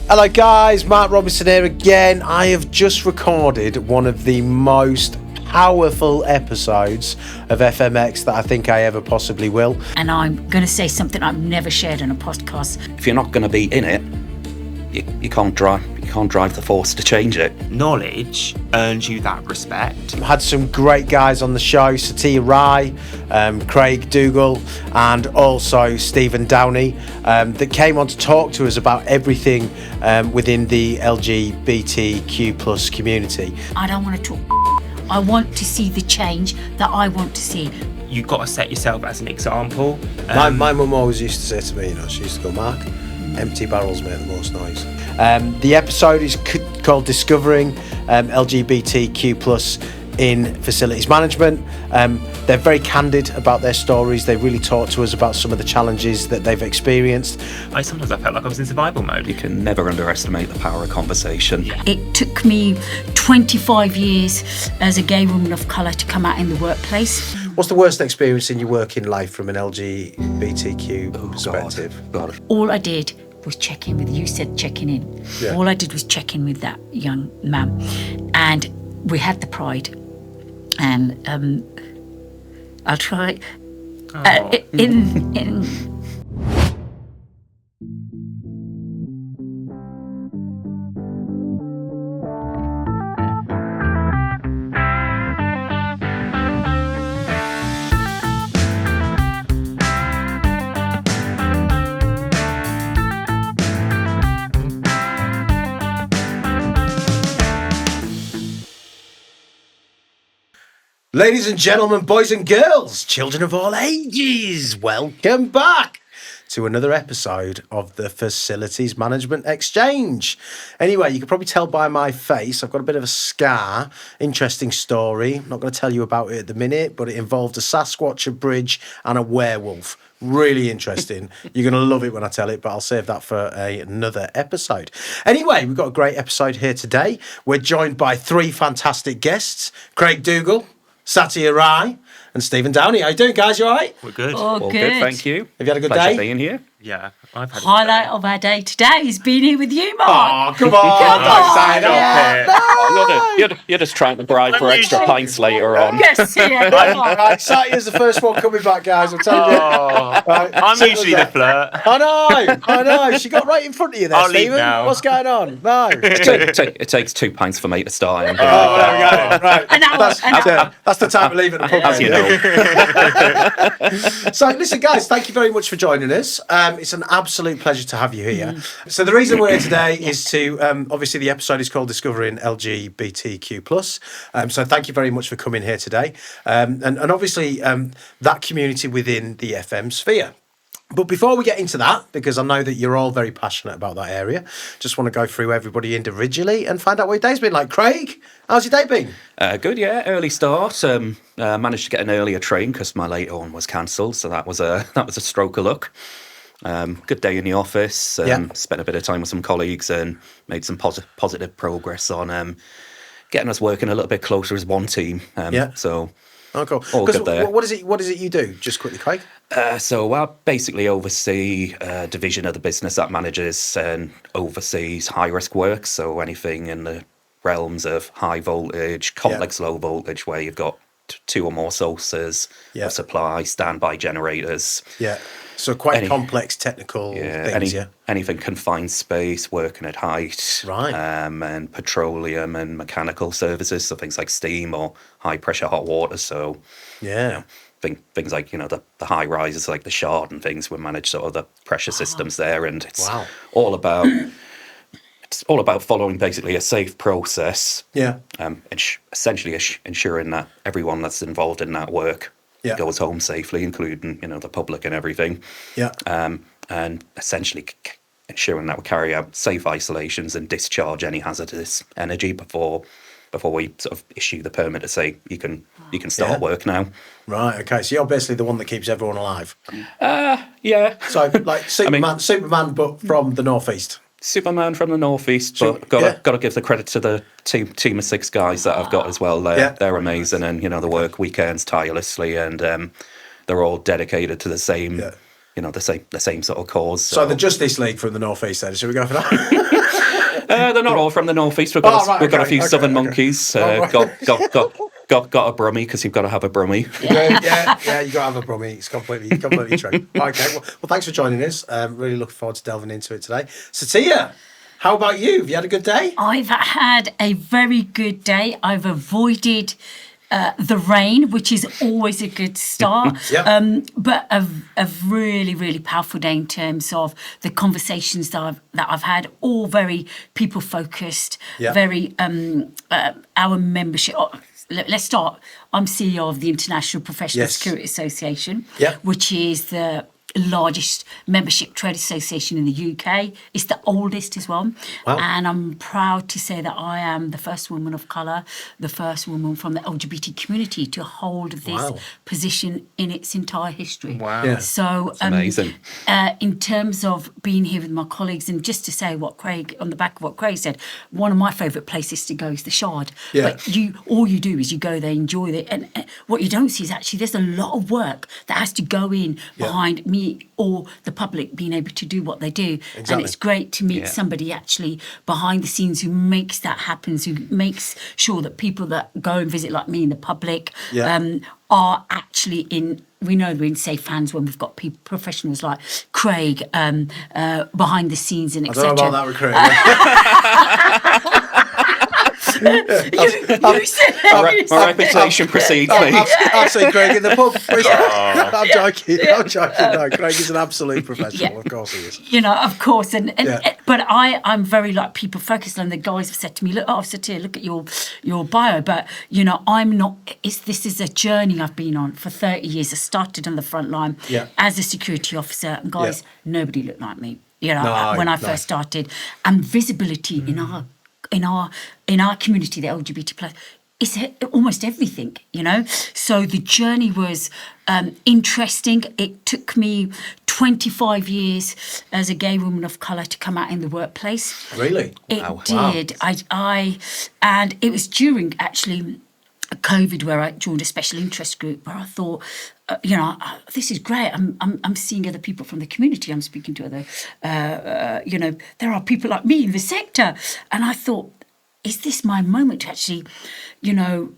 Hello guys, Mark Robinson here again. I have just recorded one of the most powerful episodes of FMX that I think I ever possibly will. And I'm going to say something I've never shared on a podcast. If you're not going to be in it, you can't drive the force to change it. Knowledge earns you that respect. I've had some great guys on the show, Satia Rai, Craig Dougal, and also Stephen Downie, that came on to talk to us about everything within the LGBTQ plus community. I don't want to talk. I want to see the change that I want to see. You've got to set yourself as an example. My mum always used to say to me, she used to go, Mark, empty barrels make the most noise. The episode is called Discovering LGBTQ plus in Facilities Management. They're very candid about their stories. They really talk to us about some of the challenges that they've experienced. Sometimes I felt like I was in survival mode. You can never underestimate the power of conversation. Yeah. It took me 25 years as a gay woman of colour to come out in the workplace. What's the worst experience in your working life from an LGBTQ perspective? God. All I did was check in with you. Said checking in. Yeah. All I did was check in with that young man, and we had the pride. And I'll try in. Ladies and gentlemen, boys and girls, children of all ages, welcome back to another episode of the Facilities Management Exchange. Anyway, you can probably tell by my face, I've got a bit of a scar. Interesting story. I'm not going to tell you about it at the minute, but it involved a Sasquatch, a bridge, and a werewolf. Really interesting. You're going to love it when I tell it, but I'll save that for another episode. Anyway, we've got a great episode here today. We're joined by three fantastic guests, Craig Dougal, Satia Rai, and Stephen Downie. How you doing, guys? You all right? We're good. Oh, All good. thank you. Have you had a good Pleasure day? being here. Yeah, I've had Highlight of our day today is being here with you, Mark. Oh, come on. Come on. Sign off Yeah. it. You're just trying to bribe for extra pints later on. Yes, yeah, come on. Right, Satia's the first one coming back, guys. I'm telling you. Right, I'm simple usually as the that. flirt. I know. She got right in front of you there, I'll leave Stephen. now. What's going on? No. It takes 2 pints for me to start. Oh, there we go. Right. An hour. That's the time to leave at the pub. As you know. So, listen, guys, thank you very much for joining us. It's an absolute pleasure to have you here. So, the reason we're here today is to, obviously, the episode is called Discovering LGBTQ+. So, thank you very much for coming here today. And obviously, that community within the FM sphere. But before we get into that, because I know that you're all very passionate about that area, just want to go through everybody individually and find out what your day's been like. Craig, how's your day been? Good, yeah. Early start. Managed to get an earlier train because my later one was cancelled, so that was a stroke of luck. Good day in the office. Spent a bit of time with some colleagues and made some positive progress on getting us working a little bit closer as one team. So. Oh, cool. All good there. What is it you do? Just quickly, Craig. So I basically oversee a division of the business that manages and oversees high-risk work, so anything in the realms of high voltage, complex low voltage, where you've got 2 or more sources of supply, standby generators. Yeah. So quite complex technical things, anything confined space, working at height, right? And petroleum and mechanical services, so things like steam or high pressure hot water. So things like the high rises like the Shard and things. We manage sort of the pressure systems there, and it's all about following basically a safe process. Yeah. Essentially ensuring that everyone that's involved in that work goes home safely, including the public and everything. Yeah. And essentially ensuring that we carry out safe isolations and discharge any hazardous energy before we sort of issue the permit to say you can start work now. Right. Okay. So you're basically the one that keeps everyone alive. Yeah. So like Superman, but from the northeast. Superman from the northeast, but got to give the credit to the team of 6 guys that I've got as well. They're amazing, and they work weekends tirelessly, and they're all dedicated to the same, the same sort of cause. So the Justice League from the northeast. Then should we go for that? They're not all from the northeast. We've got a few southern monkeys. Got a brummie because you've got to have a brummie. Yeah, you got to have a brummie. It's completely true. Okay, well, thanks for joining us. Really looking forward to delving into it today. Satia, how about you? Have you had a good day? I've had a very good day. I've avoided the rain, which is always a good start. But a really, really powerful day in terms of the conversations that I've had, all very people focused, very our membership. Let's start. I'm CEO of the International Professional Security Association, which is the largest membership trade association in the UK. It's the oldest as well. Wow. And I'm proud to say that I am the first woman of colour, the first woman from the LGBT community to hold this position in its entire history. Wow. Yeah. So amazing. In terms of being here with my colleagues, and just to say what Craig, on the back of what Craig said, one of my favourite places to go is the Shard. Yeah. But all you do is you go there, enjoy it. And what you don't see is actually there's a lot of work that has to go in behind me or the public being able to do what they do. Exactly. And it's great to meet somebody actually behind the scenes who makes that happen, who makes sure that people that go and visit like me in the public are actually in, we know we're in safe hands when we've got people, professionals like Craig behind the scenes and etc. I don't know about that with Craig. My reputation precedes me. I've seen Craig in the pub. I'm joking. No, Craig is an absolute professional. Of course he is. You know, of course. But I'm very like people focused, and the guys have said to me, look, Satia, look at your bio. But you know, I'm not. This is a journey I've been on for 30 years. I started on the front line as a security officer, and guys, nobody looked like me. You know, when I first started, and visibility in our community, the LGBT plus, it's almost everything, you know. So the journey was interesting. It took me 25 years as a gay woman of colour to come out in the workplace. Really? It did. And it was during actually COVID where I joined a special interest group where I thought, you know, this is great. I'm seeing other people from the community. I'm speaking to other, you know, there are people like me in the sector. And I thought, is this my moment to actually, you know,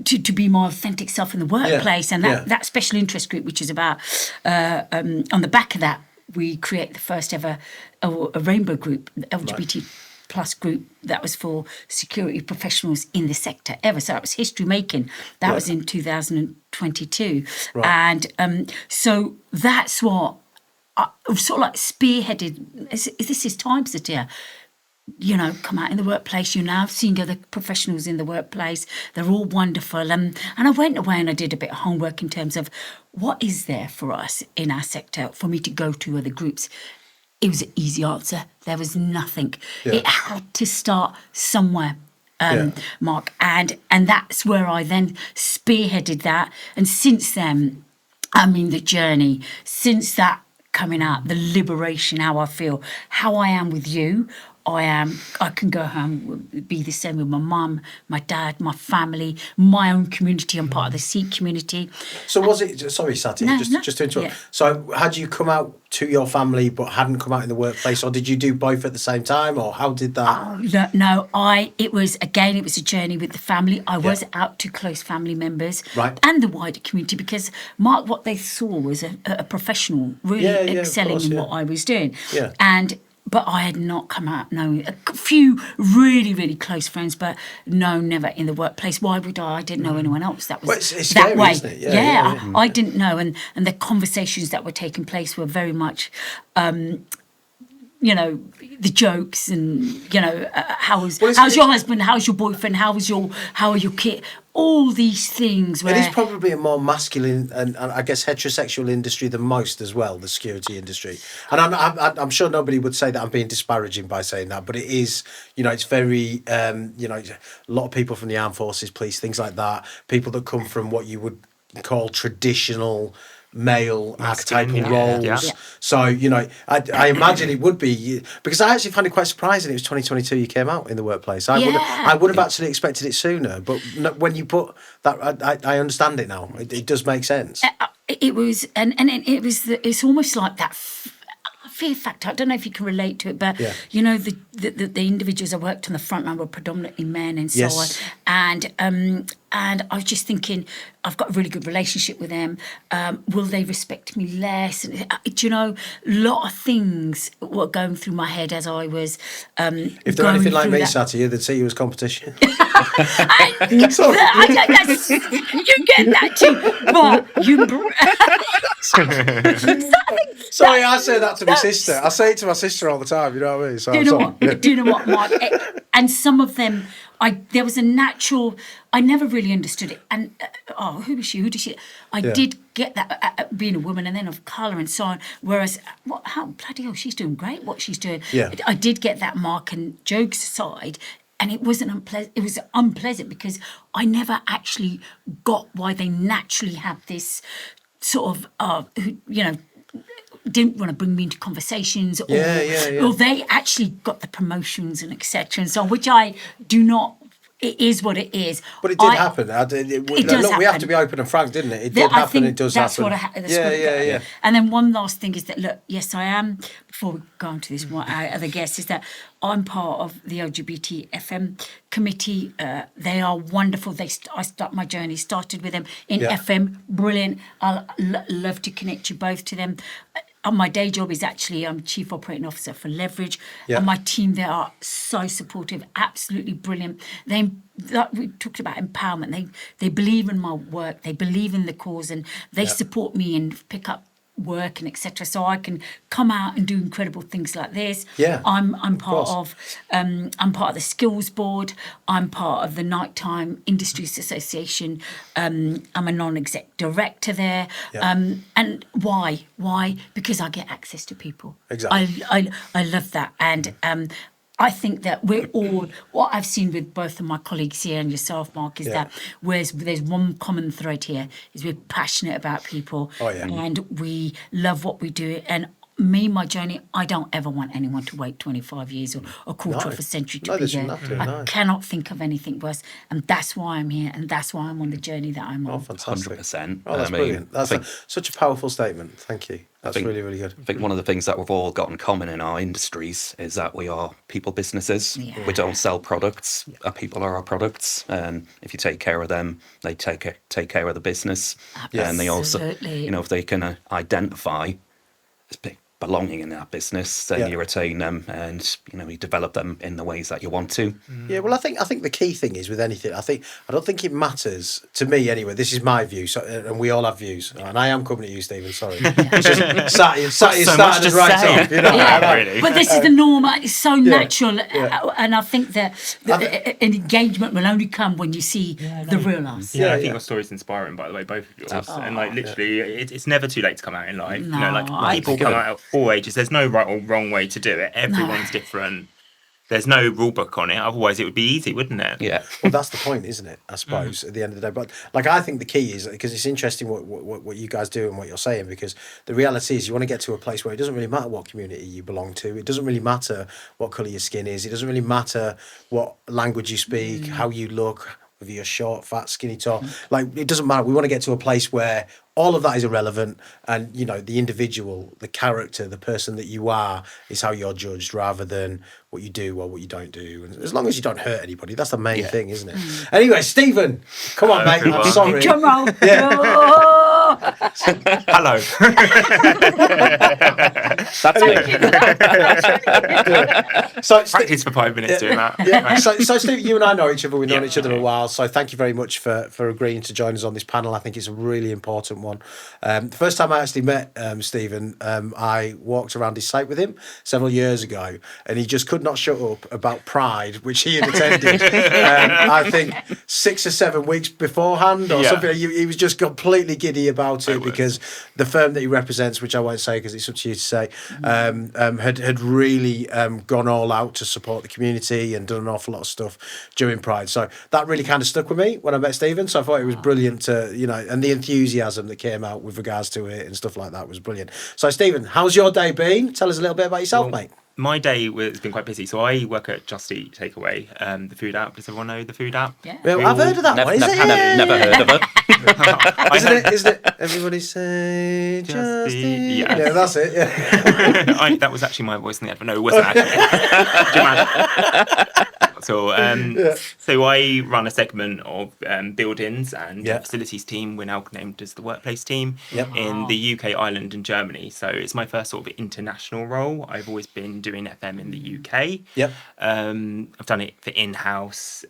to be my authentic self in the workplace? And that special interest group, which is about, on the back of that, we create the first ever a rainbow group, LGBT plus group that was for security professionals in the sector ever. So that was history making. That was in 2022. Right. And so that's what I sort of like spearheaded. This is time, Satia. You know, come out in the workplace. You're now seeing other professionals in the workplace. They're all wonderful. And I went away and I did a bit of homework in terms of what is there for us in our sector for me to go to other groups. It was an easy answer. There was nothing. Yeah. It had to start somewhere, Mark. And that's where I then spearheaded that. And since then, I mean, the journey, since that coming out, the liberation, how I feel, how I am with you, I can go home, be the same with my mum, my dad, my family, my own community. I'm part of the Sikh community. So was it, sorry Satia, just to interrupt. Yeah. So had you come out to your family but hadn't come out in the workplace, or did you do both at the same time, or how did that? No, it was a journey with the family. I was out to close family members and the wider community because, Mark, what they saw was a professional really excelling in what I was doing. Yeah. But I had not come out knowing a few really, really close friends, but no, never in the workplace. Why would I? I didn't know anyone else that was it's that scary, way. Isn't it? I didn't know. And the conversations that were taking place were very much, you know, the jokes and, you know, how's your husband? How's your boyfriend? How are your kids? All these things. Where it is probably a more masculine and I guess heterosexual industry than most as well, the security industry. And I'm sure nobody would say that I'm being disparaging by saying that, but it is, you know, it's very, you know, a lot of people from the armed forces, police, things like that, people that come from what you would call traditional male archetypal roles. Yeah. So, you know, I imagine it would be, because I actually find it quite surprising it was 2022 you came out in the workplace. I would have actually expected it sooner, but when you put that, I understand it now. It does make sense. It was, and it was, it's almost like that fear factor. I don't know if you can relate to it, but you know, the individuals I worked on the front line were predominantly men and so on. And I was just thinking, I've got a really good relationship with them. Will they respect me less? And, do you know, a lot of things were going through my head as I was. If they're anything like me, Satia, they'd see you as competition. You get that too, but you. Sorry, I say that to my sister. I say it to my sister all the time. You know what I mean? So do you know what? Do you know what, Mark? And some of them, there was a natural. I never really understood it. And who was she? Who did she? I did get that being a woman and then of colour and so on. Whereas, how bloody hell, she's doing great. What she's doing. Yeah. I did get that Mark and Joe's side. And it wasn't unpleasant. It was unpleasant because I never actually got why they naturally have this sort of, didn't want to bring me into conversations, or they actually got the promotions and etc. and so on, which I do not. It is what it is. But it did happen. It does happen. We have to be open and frank, didn't it? It did happen. It does happen. Yeah. And then one last thing is that, look, yes, I am. Before we go on to this, one other guest is that I'm part of the LGBT FM committee. They are wonderful. My journey started with them in FM. Brilliant. I'll love to connect you both to them. My day job is actually I'm Chief Operating Officer for Leverage, and my team there are so supportive, absolutely brilliant. We talked about empowerment. They believe in my work, they believe in the cause, and they support me and pick up work and etc. So I can come out and do incredible things like this. I'm part of the skills board. I'm part of the Nighttime Industries Association. I'm a non-exec director there. And why? Because I get access to people. Exactly. I love that. And I think that we're all, what I've seen with both of my colleagues here and yourself, Mark, is that there's one common thread here, is we're passionate about people and we love what we do. And my journey, I don't ever want anyone to wait 25 years or a quarter of a century to be here. I cannot think of anything worse. And that's why I'm here, and that's why I'm on the journey that I'm on. Oh, fantastic. 100%. Oh, that's brilliant. That's such a powerful statement. Thank you. That's really, really good. I think one of the things that we've all got in common in our industries is that we are people businesses. Yeah. We don't sell products. Our people are our products. And if you take care of them, they take care of the business. Absolutely. And they also, if they can identify as belonging in that business, then you retain them and you develop them in the ways that you want to. Yeah, well, I think the key thing is with anything, I don't think it matters to me anyway. This is my view, so, and we all have views, and I am coming at you, Stephen. Sorry, it's just Satia started right off. Really. But this is the norm. It's so natural, and I think that an engagement will only come when you see the real us. I think your story's inspiring, by the way, both of yours. And literally, it's never too late to come out in life. No, people come out all ages. There's no right or wrong way to do it. Everyone's different. There's no rule book on it. Otherwise, it would be easy, wouldn't it? Yeah. Well, that's the point, isn't it? I suppose at the end of the day. But I think the key is, because it's interesting what you guys do and what you're saying, because the reality is you want to get to a place where it doesn't really matter what community you belong to. It doesn't really matter what colour your skin is. It doesn't really matter what language you speak, how you look, whether you're short, fat, skinny, tall. It doesn't matter. We want to get to a place where all of that is irrelevant, and the individual, the character, the person that you are is how you're judged, rather than what you do or what you don't do. And as long as you don't hurt anybody, that's the main thing, isn't it? Anyway, Stephen, come on, mate. I'm sorry. Drum roll. Hello. That's me. So practice for 5 minutes doing that. Yeah. So Steve, you and I know each other. We've known each other a while. So thank you very much for agreeing to join us on this panel. I think it's a really important one. The first time I actually met Stephen, I walked around his site with him several years ago, and he just could not shut up about Pride, which he had attended. I think 6 or 7 weeks beforehand or something. He was just completely giddy about it because the firm that he represents, which I won't say because it's up to you to say, had really gone all out to support the community and done an awful lot of stuff during Pride. So that really kind of stuck with me when I met Stephen. So I thought it was brilliant to, and the enthusiasm that came out with regards to it and stuff like that was brilliant. So Stephen, how's your day been? Tell us a little bit about yourself, mate. My day has been quite busy. So I work at Just Eat Takeaway, the food app. Does everyone know the food app? Yeah. Well, I've heard of that one. Never heard of it. Isn't it? Everybody say Just Eat. Yeah. Yeah, that's it. Yeah. That was actually my voice in the advert. No, it wasn't actually. Do you imagine? So I run a segment of buildings and facilities team. We're now named as the workplace team in the UK, Ireland and Germany. So it's my first sort of international role. I've always been doing FM in the UK. Yep. I've done it for in-house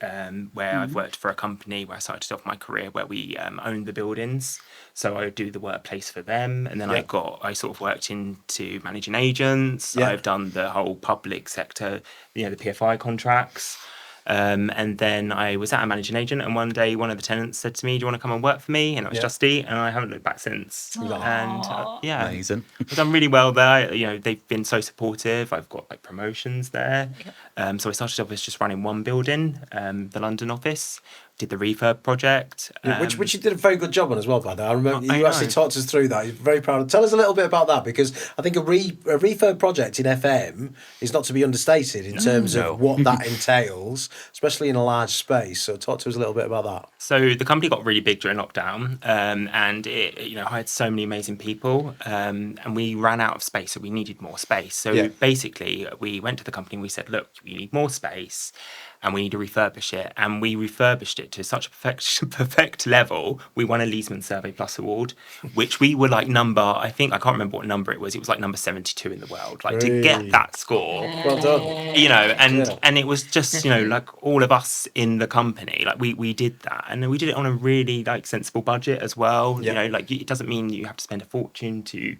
where I've worked for a company where I started off my career where we owned the buildings. So I would do the workplace for them. And then I sort of worked into managing agents. I've done the whole public sector, the PFI contracts. And then I was at a managing agent, and one day one of the tenants said to me, "Do you want to come and work for me?" And it was Just Eat, and I haven't looked back since. And amazing. I've done really well there. They've been so supportive. I've got like promotions there. So I started off as just running one building, the London office. Did the refurb project, which you did a very good job on as well, by the way. I remember you actually talked us through that. You're very proud of. Tell us a little bit about that, because I think a refurb project in FM is not to be understated in terms of what that entails, especially in a large space. So talk to us a little bit about that. So the company got really big during lockdown, and it hired so many amazing people, and we ran out of space, so we needed more space. So basically, we went to the company and we said, "Look, we need more space, and we need to refurbish it." And we refurbished it to such a perfect level. We won a Leesman Survey Plus award, which we were like I can't remember what number it was. It was like number 72 in the world. Like to get that score. Well done. And it was just, like all of us in the company, like we did that. And we did it on a really like sensible budget as well. Like it doesn't mean you have to spend a fortune to,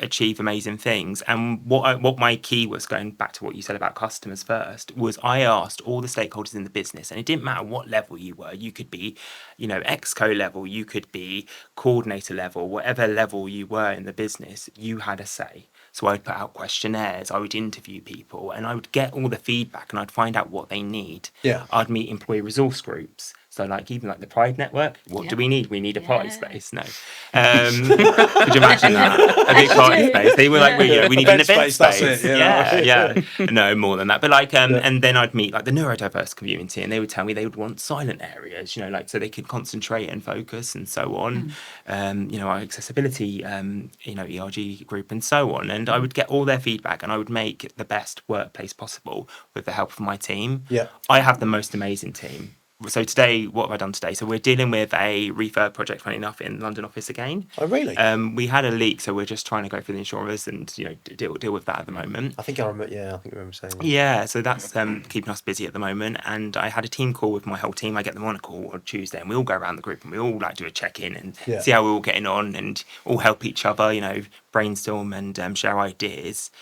achieve amazing things. And what my key was, going back to what you said about customers first, was I asked all the stakeholders in the business, and it didn't matter what level you were. You could be, exco level, you could be coordinator level, whatever level you were in the business, you had a say. So I'd put out questionnaires, I would interview people, and I would get all the feedback, and I'd find out what they need. I'd meet employee resource groups. So like even like the Pride Network, what do we need? We need a party space. No. Could you imagine that? A big party space. They were like, we need an event space. That's it, yeah. No, more than that. But like, and then I'd meet like the neurodiverse community, and they would tell me they would want silent areas, like so they could concentrate and focus and so on. Our accessibility, ERG group and so on. And I would get all their feedback, and I would make the best workplace possible with the help of my team. I have the most amazing team. So today, what have I done today? So we're dealing with a refurb project, funny enough, in London office again. Oh, really? We had a leak, so we're just trying to go through the insurers and deal with that at the moment. I think I remember. Yeah, I think I remember saying that. Yeah, so that's keeping us busy at the moment. And I had a team call with my whole team. I get them on a call on Tuesday, and we all go around the group and we all like do a check-in and see how we're all getting on, and all help each other. Brainstorm and share ideas.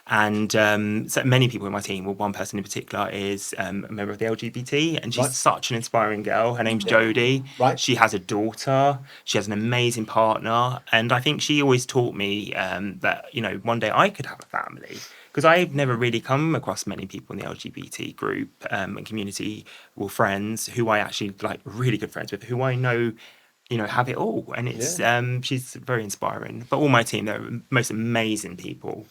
And so many people in my team, well, one person in particular is a member of the LGBT, and she's such an inspiring girl. Her name's Jodie. She has a daughter. She has an amazing partner. And I think she always taught me that, one day I could have a family. Because I've never really come across many people in the LGBT group and community, or friends, who I actually like really good friends with, who I know have it all. And it's she's very inspiring. But all my team, they're most amazing people.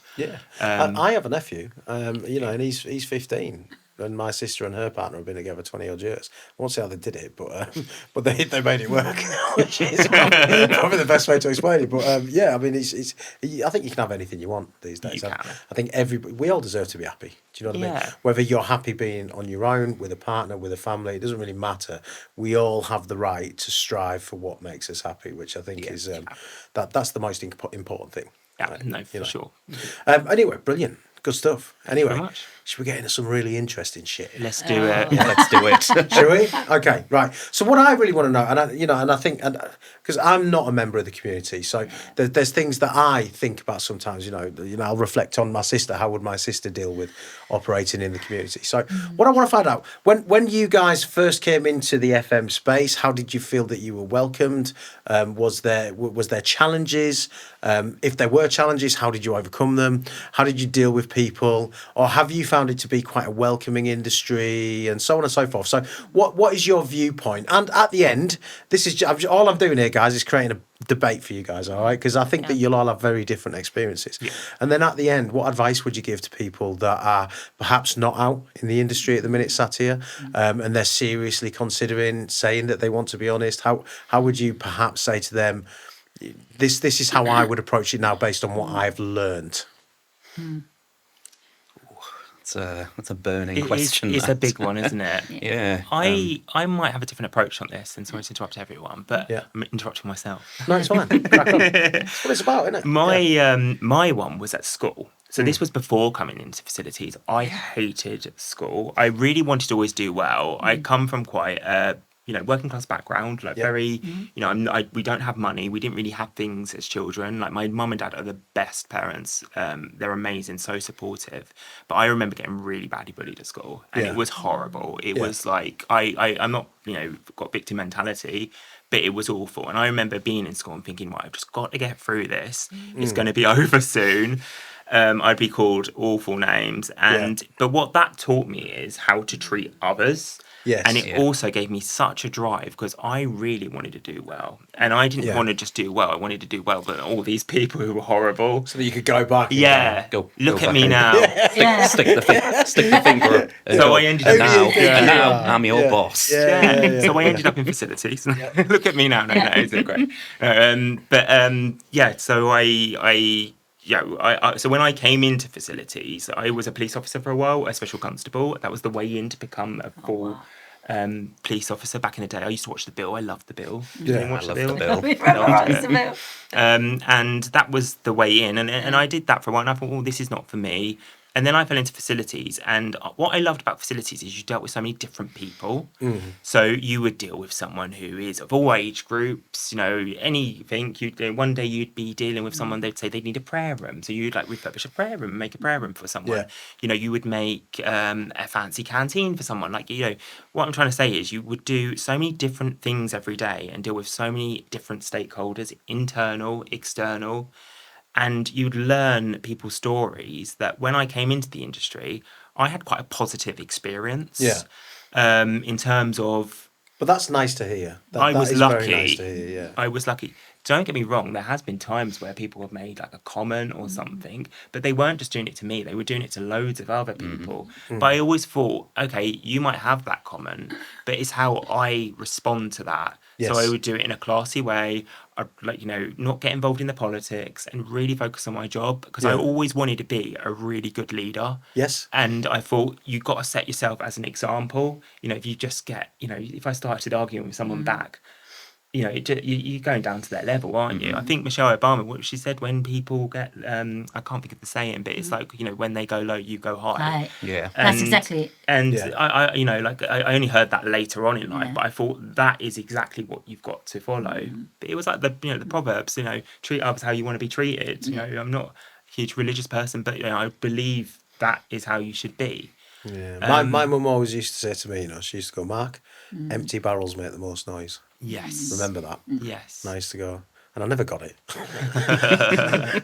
I have a nephew, and he's 15, and my sister and her partner have been together 20 odd years. I won't say how they did it, but they made it work, which is probably the best way to explain it. But I mean, I think you can have anything you want these days. I think we all deserve to be happy. Do you know what I mean? Whether you're happy being on your own, with a partner, with a family, it doesn't really matter. We all have the right to strive for what makes us happy, which I think is that's the most important thing. For sure. Anyway, brilliant. Good stuff. Anyway, should we get into some really interesting shit? Let's do it. Let's do it. Shall we? Okay, right. So what I really want to know, and I think, because I'm not a member of the community, so there's things that I think about sometimes. I'll reflect on my sister. How would my sister deal with operating in the community? So what I want to find out, when you guys first came into the FM space, how did you feel that you were welcomed? Was there challenges? If there were challenges, how did you overcome them? How did you deal with people, or have you found it to be quite a welcoming industry, and so on and so forth? So what is your viewpoint? And at the end, this is all I'm doing here, guys, is creating a debate for you guys, all right? Because I think that you'll all have very different experiences. Yeah. And then at the end, what advice would you give to people that are perhaps not out in the industry at the minute, Satia, and they're seriously considering saying that they want to be honest? How would you perhaps say to them, this is how I would approach it now based on what I've learned? That's a burning question. It's a big one, isn't it? Yeah. I might have a different approach on this, and sorry to interrupt everyone, but I'm interrupting myself. No, it's fine. Crack on. That's what it's about, isn't it? My one was at school. So this was before coming into facilities. I hated school. I really wanted to always do well. I come from quite a working class background, very, we don't have money. We didn't really have things as children. Like, my mum and dad are the best parents. They're amazing, so supportive. But I remember getting really badly bullied at school, and it was horrible. It was like, I'm not, got victim mentality, but it was awful. And I remember being in school and thinking, right, I've just got to get through this. It's going to be over soon. I'd be called awful names. But what that taught me is how to treat others. Yes. And it also gave me such a drive, because I really wanted to do well. And I didn't want to just do well. I wanted to do well, but all these people who were horrible. So that you could go back. Look at me now. Stick the finger up. So I ended up now I'm your boss. So I ended up in facilities. Look at me now. No, it's great. So when I came into facilities, I was a police officer for a while, a special constable. That was the way in to become a full police officer back in the day. I used to watch The Bill. I loved The Bill. I loved The Bill. And that was the way in. And I did that for a while, and I thought, well, this is not for me. And then I fell into facilities, and what I loved about facilities is you dealt with so many different people. So you would deal with someone who is of all age groups, anything. One day you'd be dealing with someone, they'd say they need a prayer room. So you'd refurbish a prayer room, make a prayer room for someone. You would make a fancy canteen for someone. What I'm trying to say is you would do so many different things every day and deal with so many different stakeholders, internal, external. And you'd learn people's stories that when I came into the industry, I had quite a positive experience. In terms of... But that's nice to hear. I was lucky. Very nice to hear, I was lucky. Don't get me wrong, there has been times where people have made a comment or something, but they weren't just doing it to me, they were doing it to loads of other people. But I always thought, okay, you might have that comment, but it's how I respond to that. Yes. So I would do it in a classy way. I'd not get involved in the politics and really focus on my job, because I always wanted to be a really good leader. Yes. And I thought you've got to set yourself as an example. If you just get, if I started arguing with someone back, you're going down to their level, aren't you? I think Michelle Obama, what she said, when people get, I can't think of the saying, but it's when they go low, you go high. Right. Yeah. That's exactly it. And I only heard that later on in life, but I thought that is exactly what you've got to follow. But it was like the Proverbs, treat others how you want to be treated. I'm not a huge religious person, but I believe that is how you should be. Yeah. My mum always used to say to me, she used to go, Mark, empty barrels make the most noise. Yes. Remember that? Yes. And I used to go, and I never got it.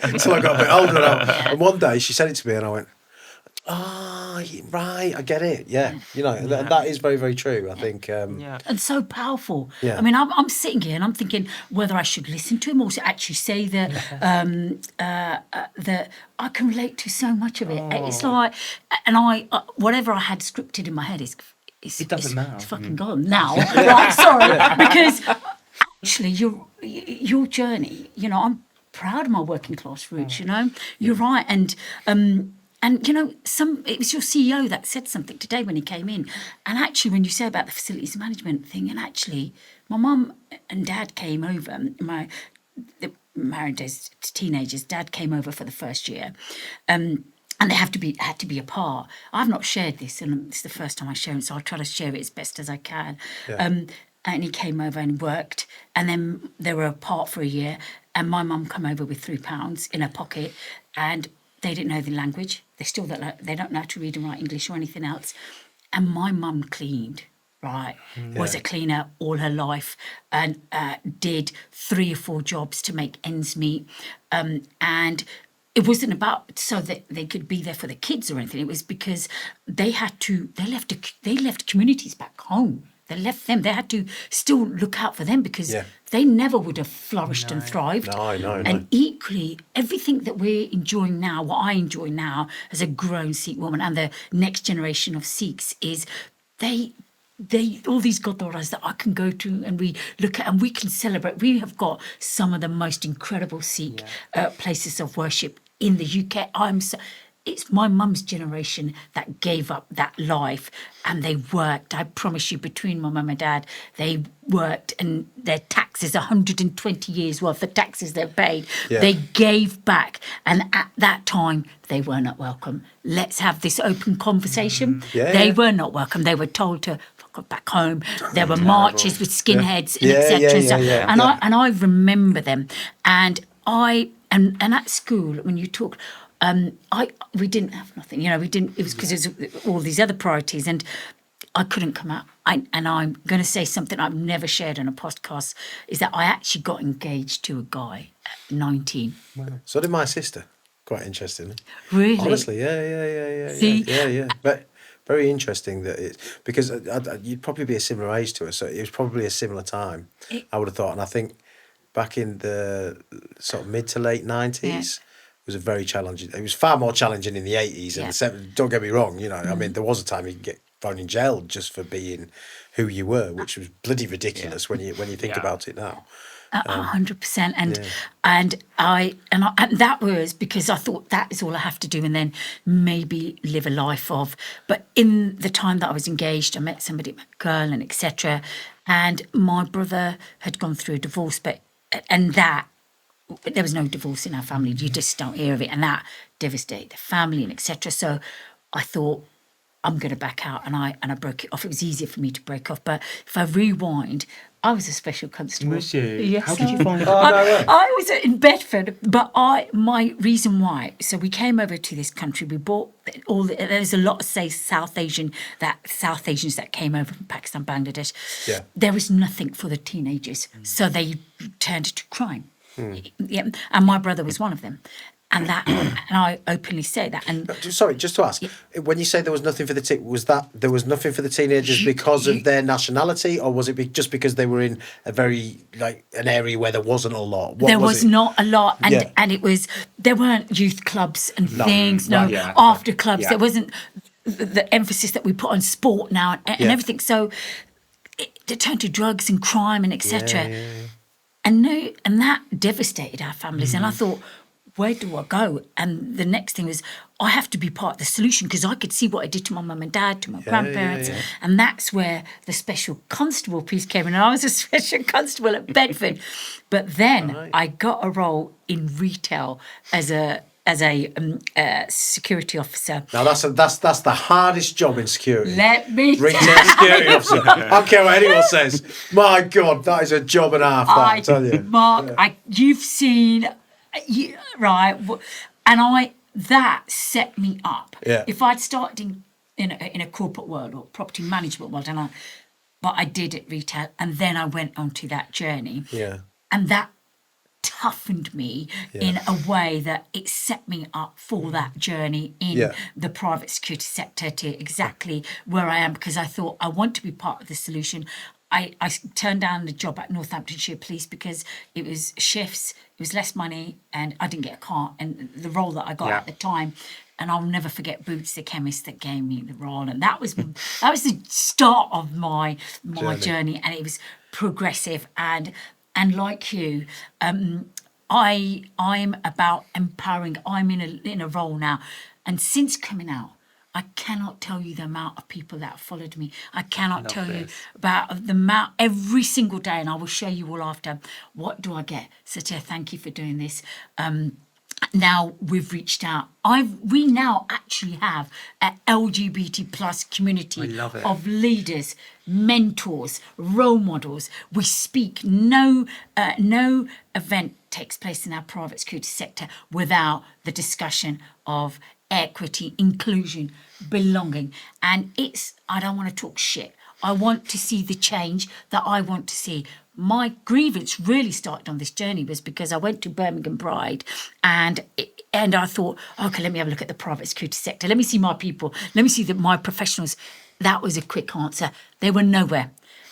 Until I got a bit older now. And one day she said it to me and I went, right, I get it. That is very, very true. I think. And so powerful. Yeah. I mean, I'm sitting here and I'm thinking whether I should listen to him or to actually say that that I can relate to so much of it. It's like, and whatever I had scripted in my head is. It doesn't matter. It's fucking gone now. Right, sorry, because actually your journey. I'm proud of my working class roots. You're right, and it was your CEO that said something today when he came in, and actually when you say about the facilities management thing, and actually my mum and dad came over. The married as teenagers, dad came over for the first year. And they had to be apart. I've not shared this, and it's the first time I share it, so I'll try to share it as best as I can. Yeah. And he came over and worked, and then they were apart for a year, and my mum come over with £3 in her pocket, and they didn't know the language. They don't know how to read and write English or anything else. And my mum cleaned, right? Was a cleaner all her life, and did 3 or 4 jobs to make ends meet, and it wasn't about so that they could be there for the kids or anything. It was because they left communities back home. They left them. They had to still look out for them because they never would have flourished and thrived. And equally, everything that we're enjoying now, what I enjoy now as a grown Sikh woman and the next generation of Sikhs is they all these gurdwaras that I can go to and we look at and we can celebrate. We have got some of the most incredible Sikh places of worship in the UK. It's my mum's generation that gave up that life and they worked. I promise you, between my mum and dad, they worked and their taxes, 120 years worth of taxes they've paid, they gave back. And at that time, they were not welcome. Let's have this open conversation. They were not welcome. They were told to fuck back home. There were marches with skinheads and etc. And I remember them. And at school, when you talk, we didn't have nothing, we didn't, it was because there's all these other priorities and I couldn't come out. And I'm going to say something I've never shared on a podcast, is that I actually got engaged to a guy at 19. Wow. So did my sister, quite interestingly. Really? Honestly, yeah. See? Yeah. But very interesting that it's, because you'd probably be a similar age to her, so it was probably a similar time, I would have thought. And I think back in the sort of mid to late 90s, was a very challenging. It was far more challenging in the 80s and the 70s. Don't get me wrong, I mean, there was a time you could get thrown in jail just for being who you were, which was bloody ridiculous when you think about it now. 100%, and that was because I thought that is all I have to do, and then maybe live a life of. But in the time that I was engaged, I met somebody, a girl, and etc. And my brother had gone through a divorce, and there was no divorce in our family. You just don't hear of it, and that devastated the family and etc. So I thought, I'm going to back out, and I broke it off. It was easier for me to break off. But if I rewind, I was a special constable. Was you? Yes. How did you find it? I was in Bedford, but my reason why. So we came over to this country. We bought there's a lot of South Asians that came over from Pakistan, Bangladesh. Yeah. There was nothing for the teenagers, so they turned to crime. Yeah, and my brother was one of them. And I openly say that. And sorry, just to ask, when you say there was nothing for the was that there was nothing for the teenagers because of their nationality, or was it just because they were in a very an area where there wasn't a lot? There was not a lot, and it was there weren't youth clubs and things, after clubs. There wasn't the emphasis that we put on sport now and everything. So it turned to drugs and crime and etc. And that devastated our families. And I thought, where do I go? And the next thing was, I have to be part of the solution, because I could see what I did to my mum and dad, to my grandparents. And that's where the special constable piece came in. And I was a special constable at Bedford. But then I got a role in retail as a security officer. Now that's the hardest job in security. Let me retail security officer. I don't care what anyone says. My God, that is a job and a half. I tell you, Mark, you've seen. Right, and that set me up. If I'd started in a corporate world or property management world, but I did at retail, and then I went onto that journey. And that toughened me in a way that it set me up for that journey in the private security sector to exactly where I am, because I thought I want to be part of the solution. I turned down the job at Northamptonshire Police because it was shifts, it was less money, and I didn't get a car. And the role that I got at the time, and I'll never forget Boots, the chemist, that gave me the role. And that was the start of my journey, and it was progressive. And like you, I'm about empowering. I'm in a role now, and since coming out, I cannot tell you the amount of people that have followed me. I cannot tell you about the amount every single day, and I will show you all after. What do I get? Satia, thank you for doing this. Now we've reached out. We now actually have an LGBT plus community of leaders, mentors, role models. We speak. No event takes place in our private security sector without the discussion of equity, inclusion, belonging. And I don't want to talk shit. I want to see the change that I want to see. my grievance really started on this journey was because I went to Birmingham Pride and I thought, okay, let me have a look at the private security sector. Let me see my people. Let me see my professionals. That was a quick answer. They were nowhere.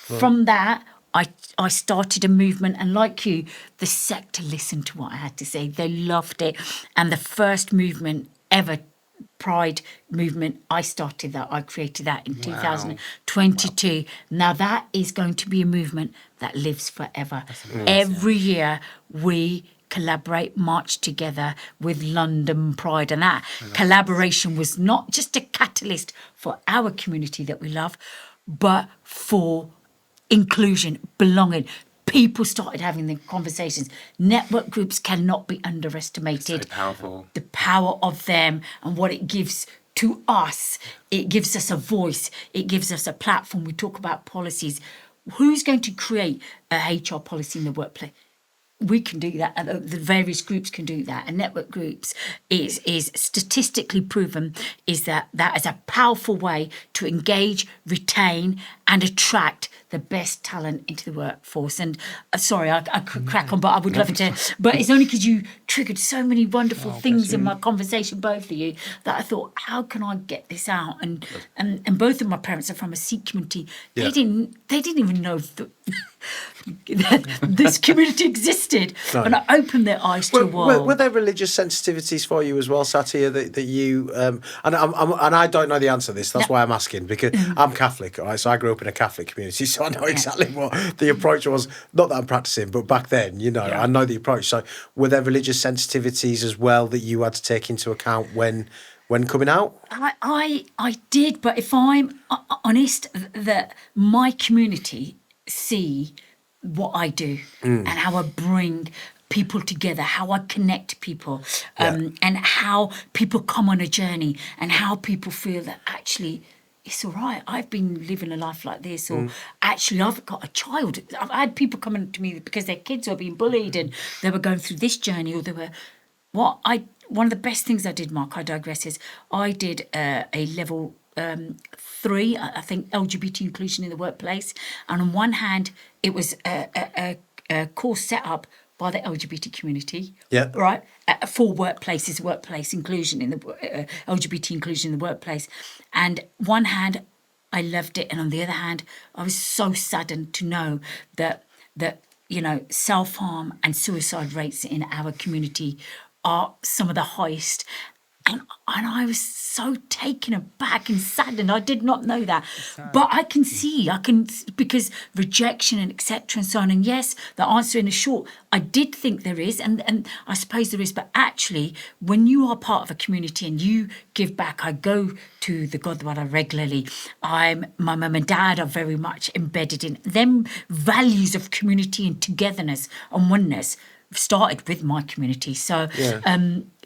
Right. From that, I started a movement, and like you, the sector listened to what I had to say. They loved it. And the first movement ever, Pride movement, I started that. I created that in 2022. Wow. Now that is going to be a movement that lives forever. Every year we collaborate, march together with London Pride, and that collaboration was not just a catalyst for our community that we love, but for inclusion, belonging. People started having the conversations. Network groups cannot be underestimated. It's so powerful. The power of them and what it gives to us. It gives us a voice. It gives us a platform. We talk about policies. Who's going to create a HR policy in the workplace? We can do that, and the various groups can do that. And network groups is statistically proven is that is a powerful way to engage, retain, and attract the best talent into the workforce. And sorry, I could crack on, but I would love to. But it's only because you triggered so many wonderful things in my conversation, both of you, that I thought, how can I get this out? And both of my parents are from a Sikh community. They didn't even know that this community existed. No. And I opened their eyes to a world. Were there religious sensitivities for you as well, Satia, that you and I don't know the answer to this, that's why I'm asking, because I'm Catholic, right? So I grew up in a Catholic community, so I know exactly what the approach was. Not that I'm practicing, but back then, I know the approach. So were there religious sensitivities as well that you had to take into account when coming out? I did, but if I'm honest, that my community see what I do and how I bring people together, how I connect people, and how people come on a journey, and how people feel that actually it's all right, I've been living a life like this, or actually I've got a child. I've had people coming to me because their kids were being bullied and they were going through this journey, or they were one of the best things I did, Mark, I digress, is I did a level 3, I think, LGBT inclusion in the workplace. And on one hand, it was a course set up by the LGBT community, right, for workplace inclusion in the LGBT inclusion in the workplace. And one hand, I loved it, and on the other hand, I was so saddened to know that self-harm and suicide rates in our community are some of the highest. And I was so taken aback and saddened. I did not know that. But I can see, because rejection and etc. and so on. And yes, the answer in a short, I did think there is, and I suppose there is. But actually, when you are part of a community and you give back, I go to the Gurdwara regularly. My mum and dad are very much embedded in them values of community and togetherness and oneness. Started with my community. So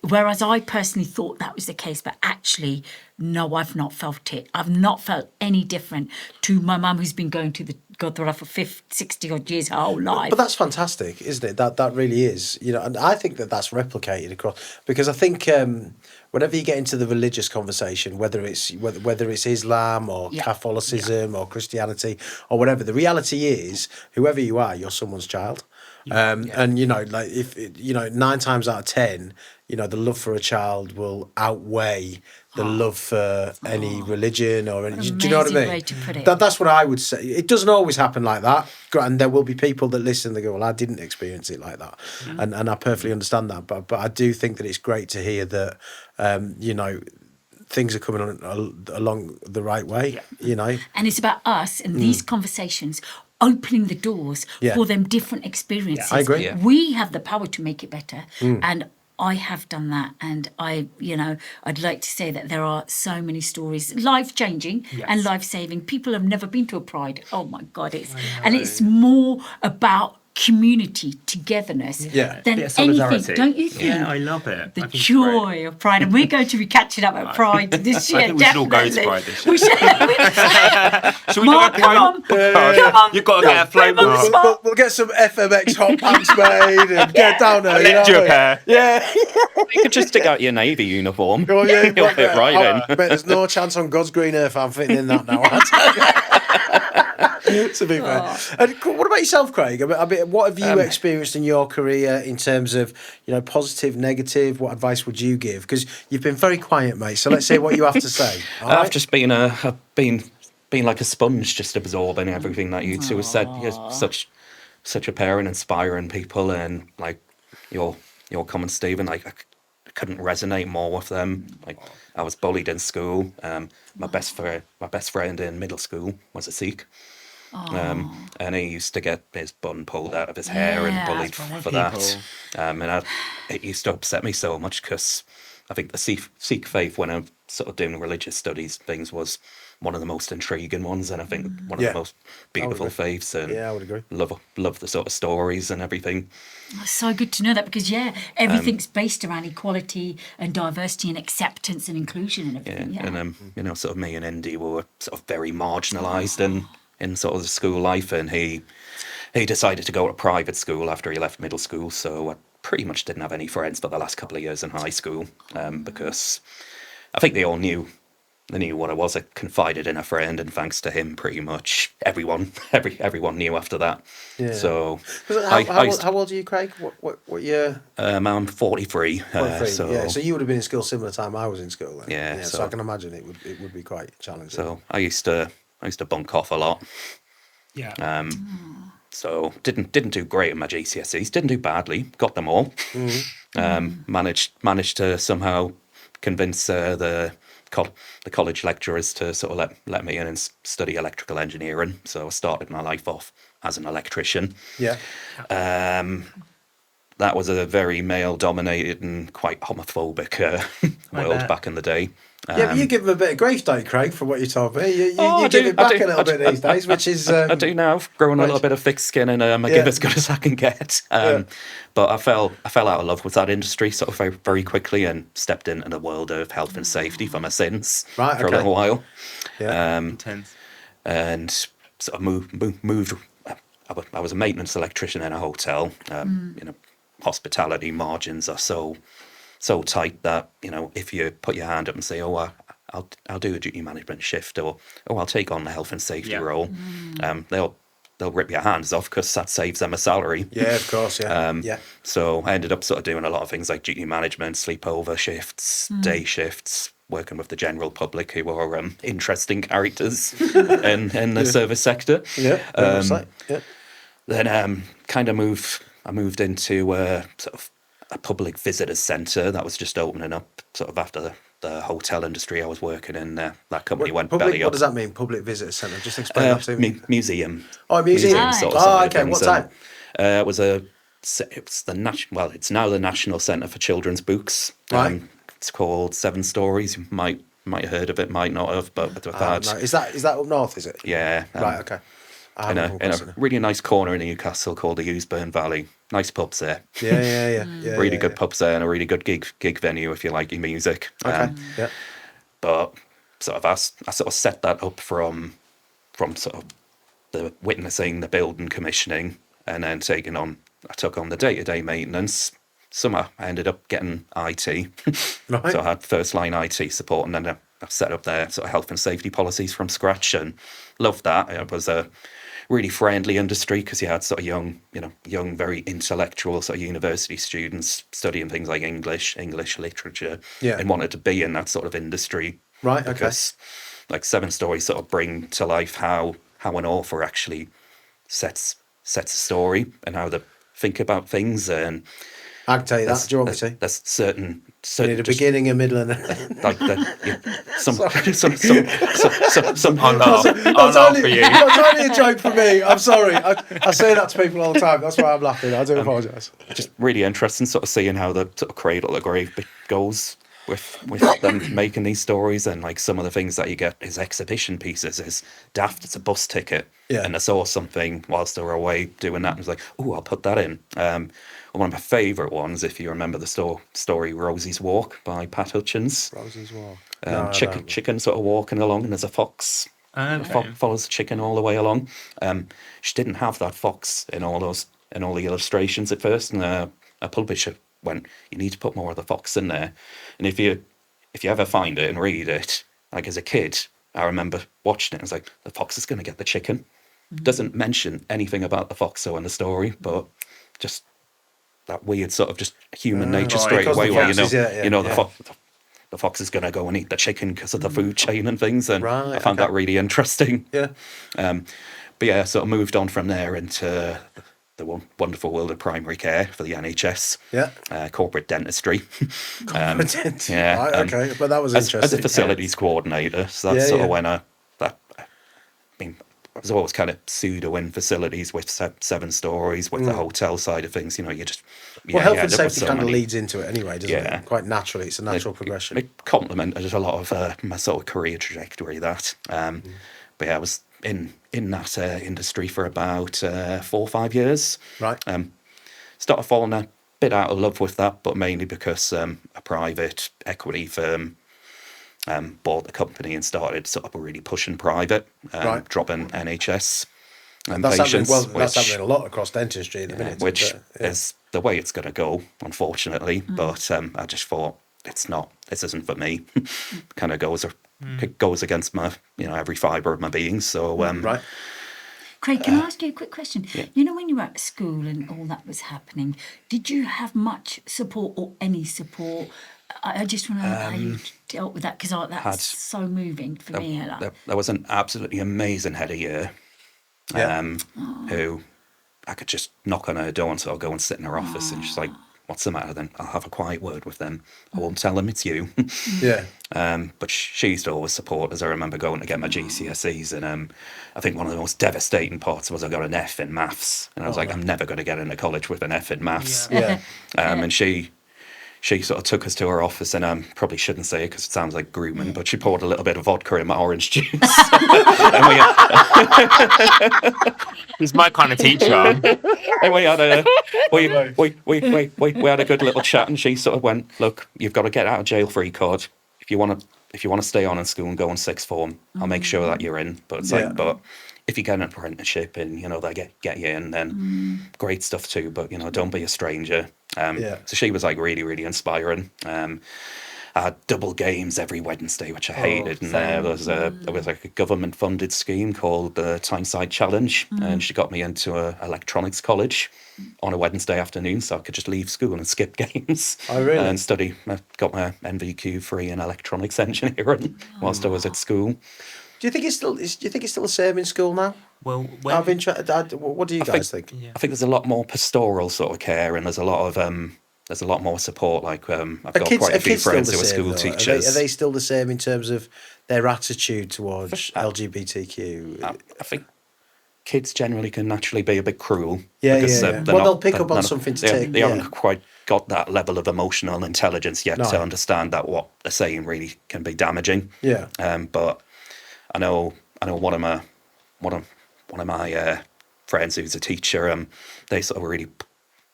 whereas I personally thought that was the case, but actually, no, I've not felt it. I've not felt any different to my mum, who's been going to the Gurdwara for 60 odd years, her whole life. But that's fantastic, isn't it? That really is. And I think that's replicated across, because I think whenever you get into the religious conversation, whether it's Islam or Catholicism or Christianity or whatever, the reality is, whoever you are, you're someone's child. And like if 9 times out of 10, the love for a child will outweigh the love for any religion or any. Do you know what I mean? Way to put it. That's what I would say. It doesn't always happen like that, and there will be people that listen. They go, "Well, I didn't experience it like that," and I perfectly understand that. But I do think that it's great to hear that things are coming along the right way. And it's about us and these conversations opening the doors for them different experiences. Yeah, I agree. Yeah. We have the power to make it better. And I have done that. And I'd like to say that there are so many stories, life-changing and life-saving. People have never been to a Pride. Oh my God, it's more about community togetherness than anything, don't you think? Yeah, I love it. The joy of Pride, and we're going to be catching up at Pride this year. I think we should all go to Pride this year. We should. Should we Mark, do a Pride? come on. You've got to get a float. We'll get some FMX hot pants made and get down there. I'll lend you a pair. Yeah. You could just stick out your Navy uniform. Oh, yeah, you'll fit right in. I bet there's no chance on God's green earth I'm fitting in that now. To be fair. And what about yourself, Craig? What have you experienced in your career in terms of, positive, negative? What advice would you give? Because you've been very quiet, mate. So let's hear what you have to say. I've just been like a sponge, just absorbing everything that you two have said. You're such a pair and inspiring people, and like your comments, Stephen, like I couldn't resonate more with them. Like I was bullied in school. My best friend in middle school was a Sikh. And he used to get his bun pulled out of his hair and bullied for that. And it used to upset me so much because I think the Sikh faith, when I'm sort of doing religious studies things, was one of the most intriguing ones, and I think one of the most beautiful faiths. And I would agree. Love the sort of stories and everything. It's so good to know that, because everything's based around equality and diversity and acceptance and inclusion and everything. And sort of me and Indy were sort of very marginalised in sort of the school life, and he decided to go to private school after he left middle school. So I pretty much didn't have any friends for the last couple of years in high school, because I think they all knew what I was. I confided in a friend, and thanks to him, pretty much everyone knew after that. Yeah. So how old are you, Craig? What year? I'm 43. 43. So you would have been in school similar time I was in school then. Yeah. So I can imagine it would be quite challenging. So I used to bunk off a lot. Yeah. So didn't do great at my GCSEs. Didn't do badly. Got them all. Managed to somehow convince the college lecturers to sort of let me in and study electrical engineering. So I started my life off as an electrician. Yeah. That was a very male-dominated and quite homophobic world back in the day. But you give him a bit of grief, don't you, Craig, for what you told me? You give it back a little bit these days, which is... I do now. I've grown a little bit of thick skin, and I give as good as I can get. But I fell out of love with that industry sort of very, very quickly, and stepped into the world of health and safety for my sins for a little while. Yeah. Intense. And sort of moved. I was a maintenance electrician in a hotel. Hospitality margins are so tight that, if you put your hand up and say, I'll do a duty management shift, or I'll take on the health and safety role, they'll rip your hands off, because that saves them a salary. Yeah, of course, yeah. So I ended up sort of doing a lot of things like duty management, sleepover shifts, day shifts, working with the general public, who are interesting characters in the service sector. Then I moved into sort of a public visitors centre that was just opening up sort of after the hotel industry I was working in. That company went belly up. What does that mean, public visitors centre? Just explain that to me. Museum. Oh, museum. Sort of okay. What type? It's now the National Centre for Children's Books. Right. It's called 7 Stories. You might have heard of it, might not have, but we've had. No. Is that up north? Is it? Yeah. Right. Okay. In a really nice corner in Newcastle called the Eusburn Valley. Nice pubs there. Yeah. Really good pubs there, and a really good gig venue if you like your music. Okay. But sort of I sort of set that up from sort of the witnessing, the building, commissioning, and then I took on the day-to-day maintenance. Somehow I ended up getting IT. Right. So I had first line IT support, and then I set up their sort of health and safety policies from scratch, and loved that. It was a really friendly industry, because you had sort of young, very intellectual sort of university students studying things like English literature, and wanted to be in that sort of industry. Right. Okay. Because like 7 Stories sort of bring to life how an author actually sets a story and how they think about things. And I can tell you that. Do you want me to? There's certain you need a beginning, a middle, and a... like some. I'll laugh for you. That's only a joke for me. I'm sorry. I say that to people all the time. That's why I'm laughing. I do apologise. Just really interesting, sort of seeing how the sort of cradle to grave bit goes with them making these stories, and like some of the things that you get as exhibition pieces is daft. It's a bus ticket, and I saw something whilst they were away doing that, and was like, "Oh, I'll put that in." One of my favourite ones, if you remember the story Rosie's Walk by Pat Hutchins. Rosie's Walk. Chicken sort of walking along, and there's a fox. Follows the chicken all the way along. She didn't have that fox in all the illustrations at first, and a publisher went, "You need to put more of the fox in there." And if you ever find it and read it, like as a kid, I remember watching it. I was like, the fox is going to get the chicken. Doesn't mention anything about the foxo in the story, but just that weird sort of just human nature straight away, where the fox is going to go and eat the chicken because of the food chain and things, and I found that really interesting. But yeah, sort of moved on from there into the wonderful world of primary care for the NHS. Corporate dentistry. But that was interesting. As a facilities coordinator, so that's sort of when I was always kind of pseudo in facilities with 7 stories with the hotel side of things. You just health and safety kind of leads into it anyway, doesn't it? Quite naturally, it's a natural progression. It complemented a lot of my sort of career trajectory. But yeah, I was in that industry for about 4 or 5 years. Right. Started falling a bit out of love with that, but mainly because a private equity firm bought the company and started sort of really pushing private, dropping NHS and patients. That's happening a lot across dentistry at the minute. Which is the way it's going to go, unfortunately. But I just thought, this isn't for me. Kind of goes against my, every fibre of my being. So, Craig, can I ask you a quick question? Yeah. When you were at school and all that was happening, did you have much support or any support? I just want to know how you dealt with that, because that's so moving for me. There was an absolutely amazing head of year who I could just knock on her door and sort of go and sit in her office, and she's like, what's the matter then? I'll have a quiet word with them. I won't tell them it's you. But she used to always support us. I remember going to get my GCSEs, and I think one of the most devastating parts was I got an F in maths, and I was like, I'm never going to get into college with an F in maths. And she sort of took us to her office, and probably shouldn't say it because it sounds like grooming, but she poured a little bit of vodka in my orange juice. He's my kind of teacher. And we had a good little chat, and she sort of went, look, you've got to get out of jail free card. If you want to stay on in school and go on sixth form, I'll make sure that you're in. But it's but if you get an apprenticeship and they get you in, then great stuff too. But don't be a stranger. So she was like really, really inspiring. I had double games every Wednesday, which I hated. And there was like a government funded scheme called the Tyneside Challenge, and she got me into a electronics college on a Wednesday afternoon, so I could just leave school and skip games. Oh, really? And study. I got my NVQ3 in electronics engineering whilst I was at school. Do you think it's still the same in school now? Well, what do you guys think? I think there's a lot more pastoral sort of care, and there's a lot more support. Like I've got quite a few friends who are school teachers. Are they still the same in terms of their attitude towards LGBTQ? I think kids generally can naturally be a bit cruel. They'll pick up on something to take. They haven't quite got that level of emotional intelligence yet to understand that what they're saying really can be damaging. But I know one of my friends who's a teacher. They sort of really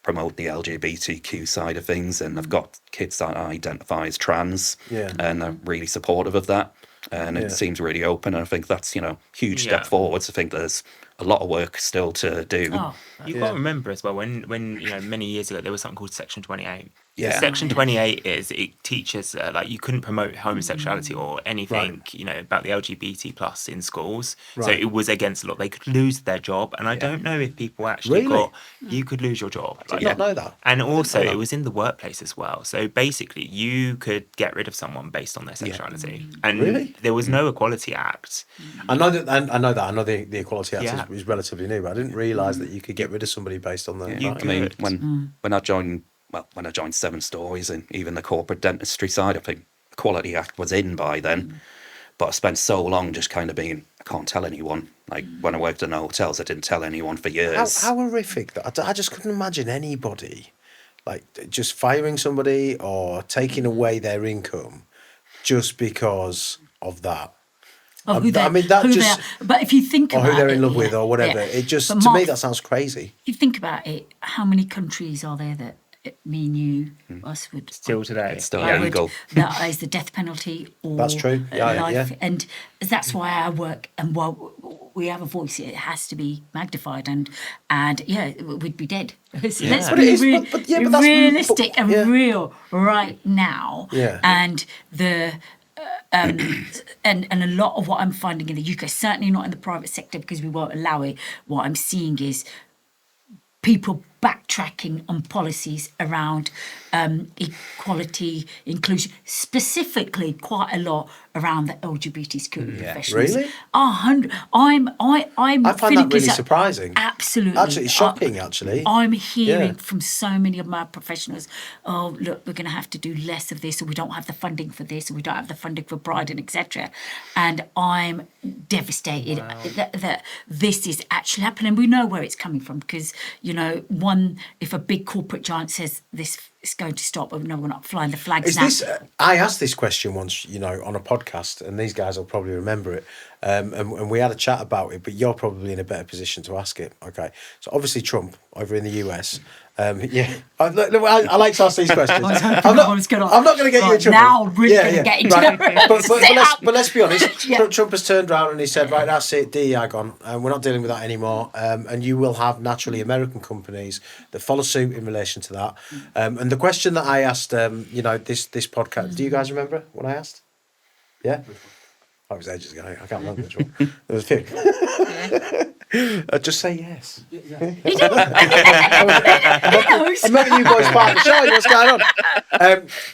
promote the LGBTQ side of things, and I've got kids that identify as trans, and they're really supportive of that. And it seems really open, and I think that's huge step forwards. I think there's a lot of work still to do. You've got to remember as well, when many years ago there was something called Section 28. Section 28 it teaches you couldn't promote homosexuality or anything about the LGBT plus in schools. So it was against the law. They could lose their job, and I don't know if people actually you could lose your job. I did not know that. And also it was in the workplace as well. So basically you could get rid of someone based on their sexuality. And there was no Equality Act. I know that. I know the Equality Act is relatively new, but I didn't realise that you could get rid of somebody based on that. I mean, when I joined 7 Stories and even the corporate dentistry side, I think the Equality Act was in by then. But I spent so long just kind of being, I can't tell anyone. Like when I worked in the hotels, I didn't tell anyone for years. How horrific that! I just couldn't imagine anybody like just firing somebody or taking away their income just because of that. But if you think about it, who they're in love with or whatever, it just to me that sounds crazy. If you think about it, how many countries are there that me and you, us would still today? It's still illegal. That is the death penalty. Or that's true. Life. And that's why I work. And while we have a voice, it has to be magnified. And we'd be dead. So let's be realistic and real right now. Yeah. And the and a lot of what I'm finding in the UK, certainly not in the private sector because we won't allow it, what I'm seeing is people backtracking on policies around equality, inclusion, specifically quite a lot around the LGBTQ professionals. Really? I'm I find that really surprising. Absolutely. Absolutely shocking, actually. I'm hearing from so many of my professionals, oh, look, we're going to have to do less of this, or we don't have the funding for this, or we don't have the funding for Pride, and etc. And I'm devastated that this is actually happening. We know where it's coming from because, if a big corporate giant says this is going to stop, no, we're not flying the flags now. I asked this question once, on a podcast, and these guys will probably remember it. And we had a chat about it, but you're probably in a better position to ask it. Okay. So obviously Trump over in the US. I like to ask these questions. I'm not going to get you in trouble. Now really going to get into but let's be honest. Trump has turned around and he said, right, that's it, DEI gone. We're not dealing with that anymore. And you will have naturally American companies that follow suit in relation to that. And the question that I asked, this podcast, do you guys remember what I asked? Yeah? I was ages ago. I can't remember which one. There was a few. Just say yes. I'm making you boys part of the show. What's going on?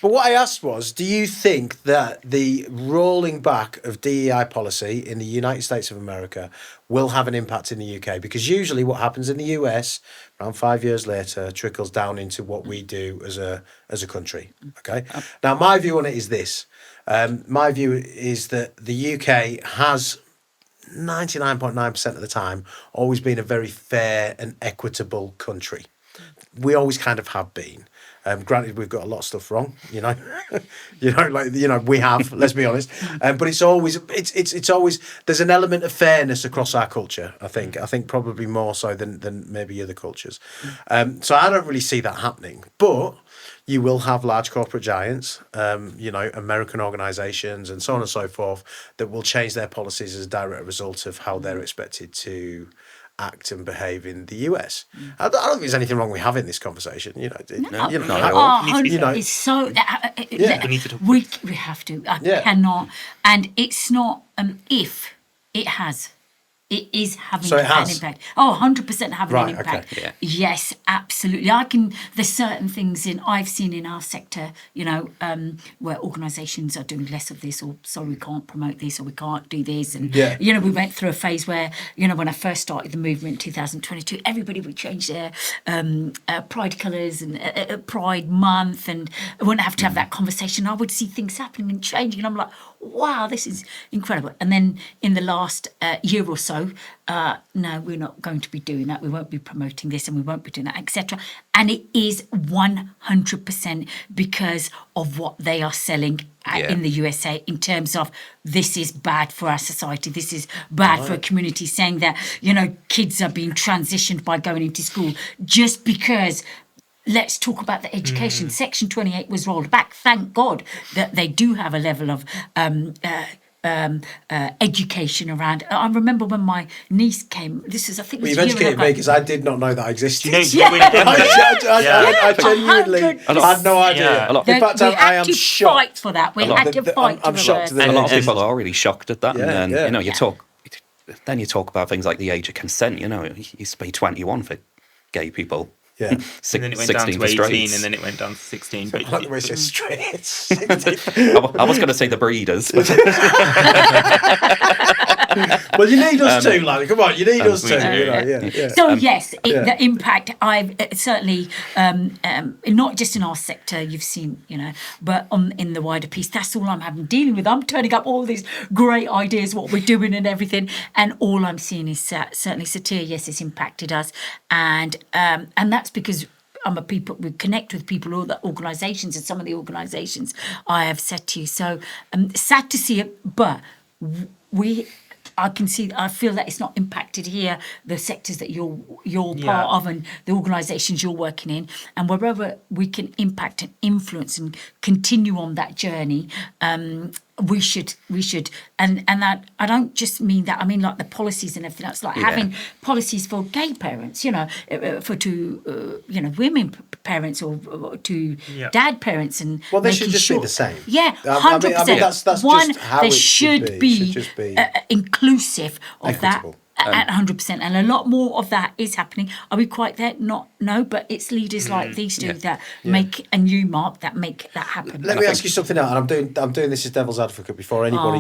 But what I asked was, do you think that the rolling back of DEI policy in the United States of America will have an impact in the UK? Because usually what happens in the US, around 5 years later, trickles down into what we do as a country. Okay. Now, my view on it is this. My view is that the UK has 99.9% of the time always been a very fair and equitable country. We always kind of have been. Granted, we've got a lot of stuff wrong, we have, let's be honest. But it's always there's an element of fairness across our culture, I think probably more so than maybe other cultures. So I don't really see that happening. But you will have large corporate giants, American organisations and so on and so forth that will change their policies as a direct result of how they're expected to act and behave in the US. I don't think there's anything wrong with having this conversation. It's so we have to. I cannot, and it's not if it has. It is having an impact. 100% having an impact. Okay. Yeah. Yes, absolutely. There's certain things I've seen in our sector, where organisations are doing less of this, or sorry, we can't promote this, or we can't do this. And, we went through a phase where, when I first started the movement in 2022, everybody would change their pride colours and Pride Month, and I wouldn't have to have that conversation. I would see things happening and changing, and I'm like, wow, this is incredible. And then in the last year or so, no, we're not going to be doing that. We won't be promoting this, and we won't be doing that, etc. And it is 100% because of what they are selling in the USA in terms of this is bad for our society. This is bad for a community, saying that, kids are being transitioned by going into school just because. Let's talk about the education. Section 28 was rolled back. Thank God that they do have a level of education around. I remember when my niece came. This is, I think, you've educated me because I did not know that existed. I genuinely had no idea. In fact, I am shocked. Fight for that. We had to fight. I'm shocked. A lot of people are really shocked at that. And then you talk about things like the age of consent. It used to be 21 for gay people. Yeah. And then it went down to 18, and then it went down to 16. But like the way it says straight. I was going to say the breeders. Well, you need us too, laddie. Come on, you need us too. So yes, the impact. I've certainly not just in our sector. You've seen, but in the wider piece. That's all I'm dealing with. I'm turning up all these great ideas, what we're doing and everything, and all I'm seeing is certainly Satia. Yes, it's impacted us, and that's because we connect with people, all the organisations, and some of the organisations I have said to you. So sad to see it, but I feel that it's not impacted here, the sectors that you're part of and the organisations you're working in, and wherever we can impact and influence and continue on that journey, we should, and that I don't just mean that. I mean like the policies and everything else, like having policies for gay parents, for women parents or to dad parents, and well, they should just be the same. Yeah, 100%. I mean, that's One, just how they it should be inclusive of equitable. that. At 100%, and a lot more of that is happening. Are we quite there? No, but it's leaders like these two that make a new mark, that make that happen. Let me ask you something else, and I'm doing this as devil's advocate before anybody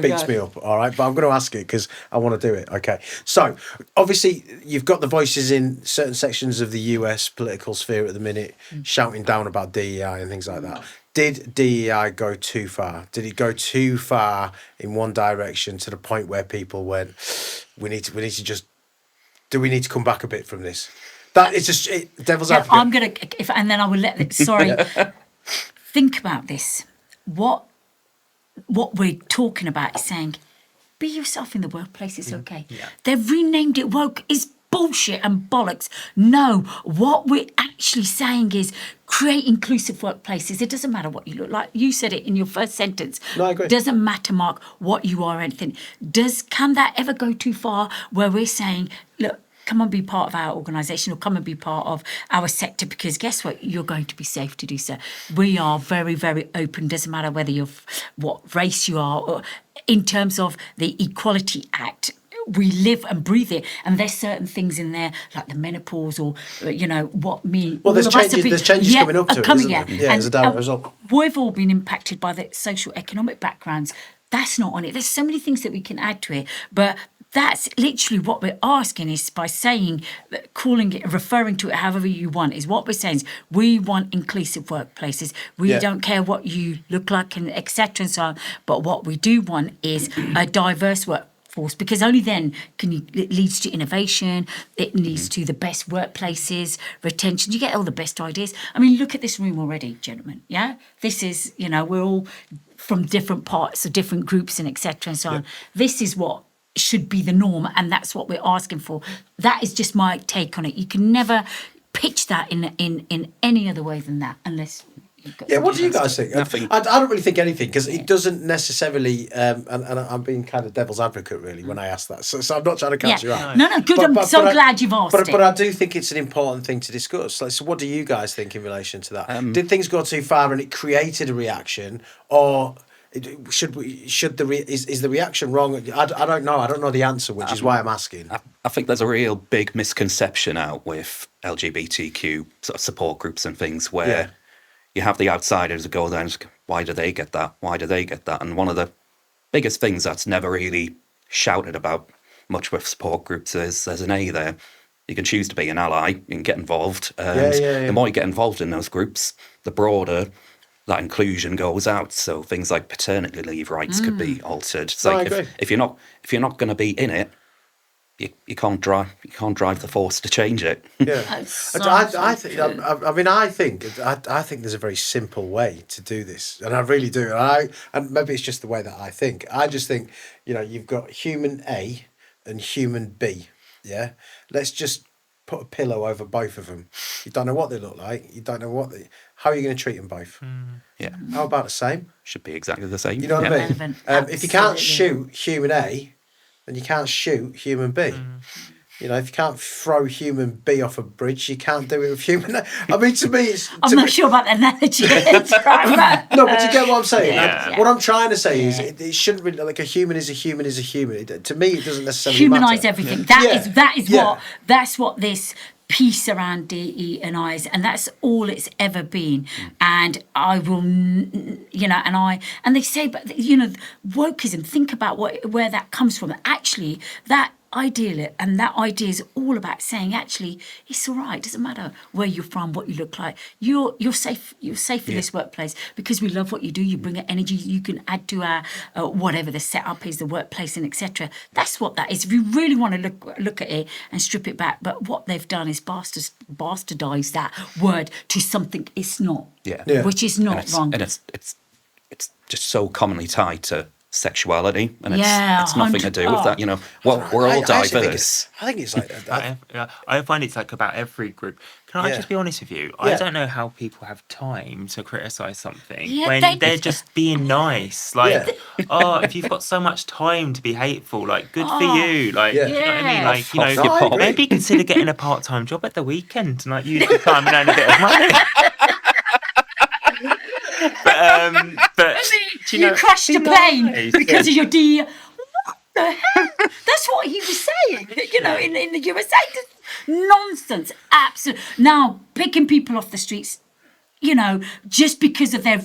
beats me up. All right, but I'm going to ask it because I want to do it. Okay, so obviously you've got the voices in certain sections of the US political sphere at the minute shouting down about DEI and things like that. Did DEI go too far? Did it go too far in one direction to the point where people went, we need to just, do we need to come back a bit from this? That is just devil's advocate. I'm gonna, and then I will let. Sorry, think about this. What we're talking about is saying, be yourself in the workplace. It's okay. Yeah. They've renamed it woke. It's bullshit and bollocks. No, what we're actually saying is create inclusive workplaces. It doesn't matter what you look like. You said it in your first sentence. No, I agree. Doesn't matter, Mark, what you are or anything. Can that ever go too far where we're saying, look, come and be part of our organisation or come and be part of our sector, because guess what? You're going to be safe to do so. We are very, very open. Doesn't matter whether you're what race you are, or in terms of the Equality Act. We live and breathe it, and there's certain things in there like the menopause, or what me. Well, there's changes coming up to it, isn't there? Yeah, as a direct result. We've all been impacted by the social economic backgrounds. That's not on it. There's so many things that we can add to it, but that's literally what we're asking, is by saying, calling it, referring to it however you want, is what we're saying is we want inclusive workplaces. We don't care what you look like and etc. and so on, but what we do want is a diverse workforce, because only then it leads to innovation, it leads to the best workplaces, retention. You get all the best ideas. I mean, look at this room already, gentlemen. Yeah, this is, we're all from different parts of different groups and etc. and so on. This is what should be the norm, and that's what we're asking for. That is just my take on it. You can never pitch that in any other way than that, unless what do you guys think? I don't really think anything, because it doesn't necessarily and I'm being kind of devil's advocate really when I ask that, so I'm not trying to catch you out. No, good. I'm so glad you've asked it. But I do think it's an important thing to discuss. So what do you guys think in relation to that? Did things go too far and it created a reaction, or is the reaction wrong? I don't know. I don't know the answer, which is why I'm asking. I think there's a real big misconception out with LGBTQ sort of support groups and things where you have the outsiders that go down and why do they get that? Why do they get that? And one of the biggest things that's never really shouted about much with support groups is there's an A there. You can choose to be an ally, you can get involved. And the more you get involved in those groups, the broader that inclusion goes out. So things like paternity leave rights could be altered. It's like if you're not going to be in it, you can't drive the force to change it. Yeah, I think there's a very simple way to do this, and I really do. And maybe it's just the way that I think. I just think you've got human A and human B. Yeah, let's just put a pillow over both of them. You don't know what they look like. You don't know how are you going to treat them both? Yeah. How about the same? Should be exactly the same. You know what I mean? If you can't shoot human A, then you can't shoot human B. If you can't throw human B off a bridge, you can't do it with human A. I mean, to me, I'm not sure about the analogy. No, but you get what I'm saying. What I'm trying to say is it shouldn't really, like, a human is a human is a human. To me, it doesn't necessarily humanise matter. everything. That's what this piece around DE&I is, and that's all it's ever been. And I will, and they say, but wokeism, think about where that comes from. Actually, that idea is all about saying, actually, it's all right. It doesn't matter where you're from, what you look like. You're safe. You're safe in this workplace because we love what you do. You bring energy. You can add to our whatever the setup is, the workplace, and etc. That's what that is. If you really want to look at it and strip it back, but what they've done is bastardise that word to something it's not. Yeah. Which is not wrong. And it's just so commonly tied to sexuality, and Yeah, it's nothing to do with that. You know, well, we're all diverse. I think it's like I find it's like about every group. Can I just be honest with you? I don't know how people have time to criticize something when they're just being nice. Like, if you've got so much time to be hateful, like, good for you. Like, you know what I mean? Like, you know, maybe consider getting a part-time job at the weekend and like use the time and earn a bit of money. But you crashed a plane because of your D. What the hell? That's what he was saying. You know, in the USA, nonsense. Absolute. Now picking people off the streets, you know, just because of their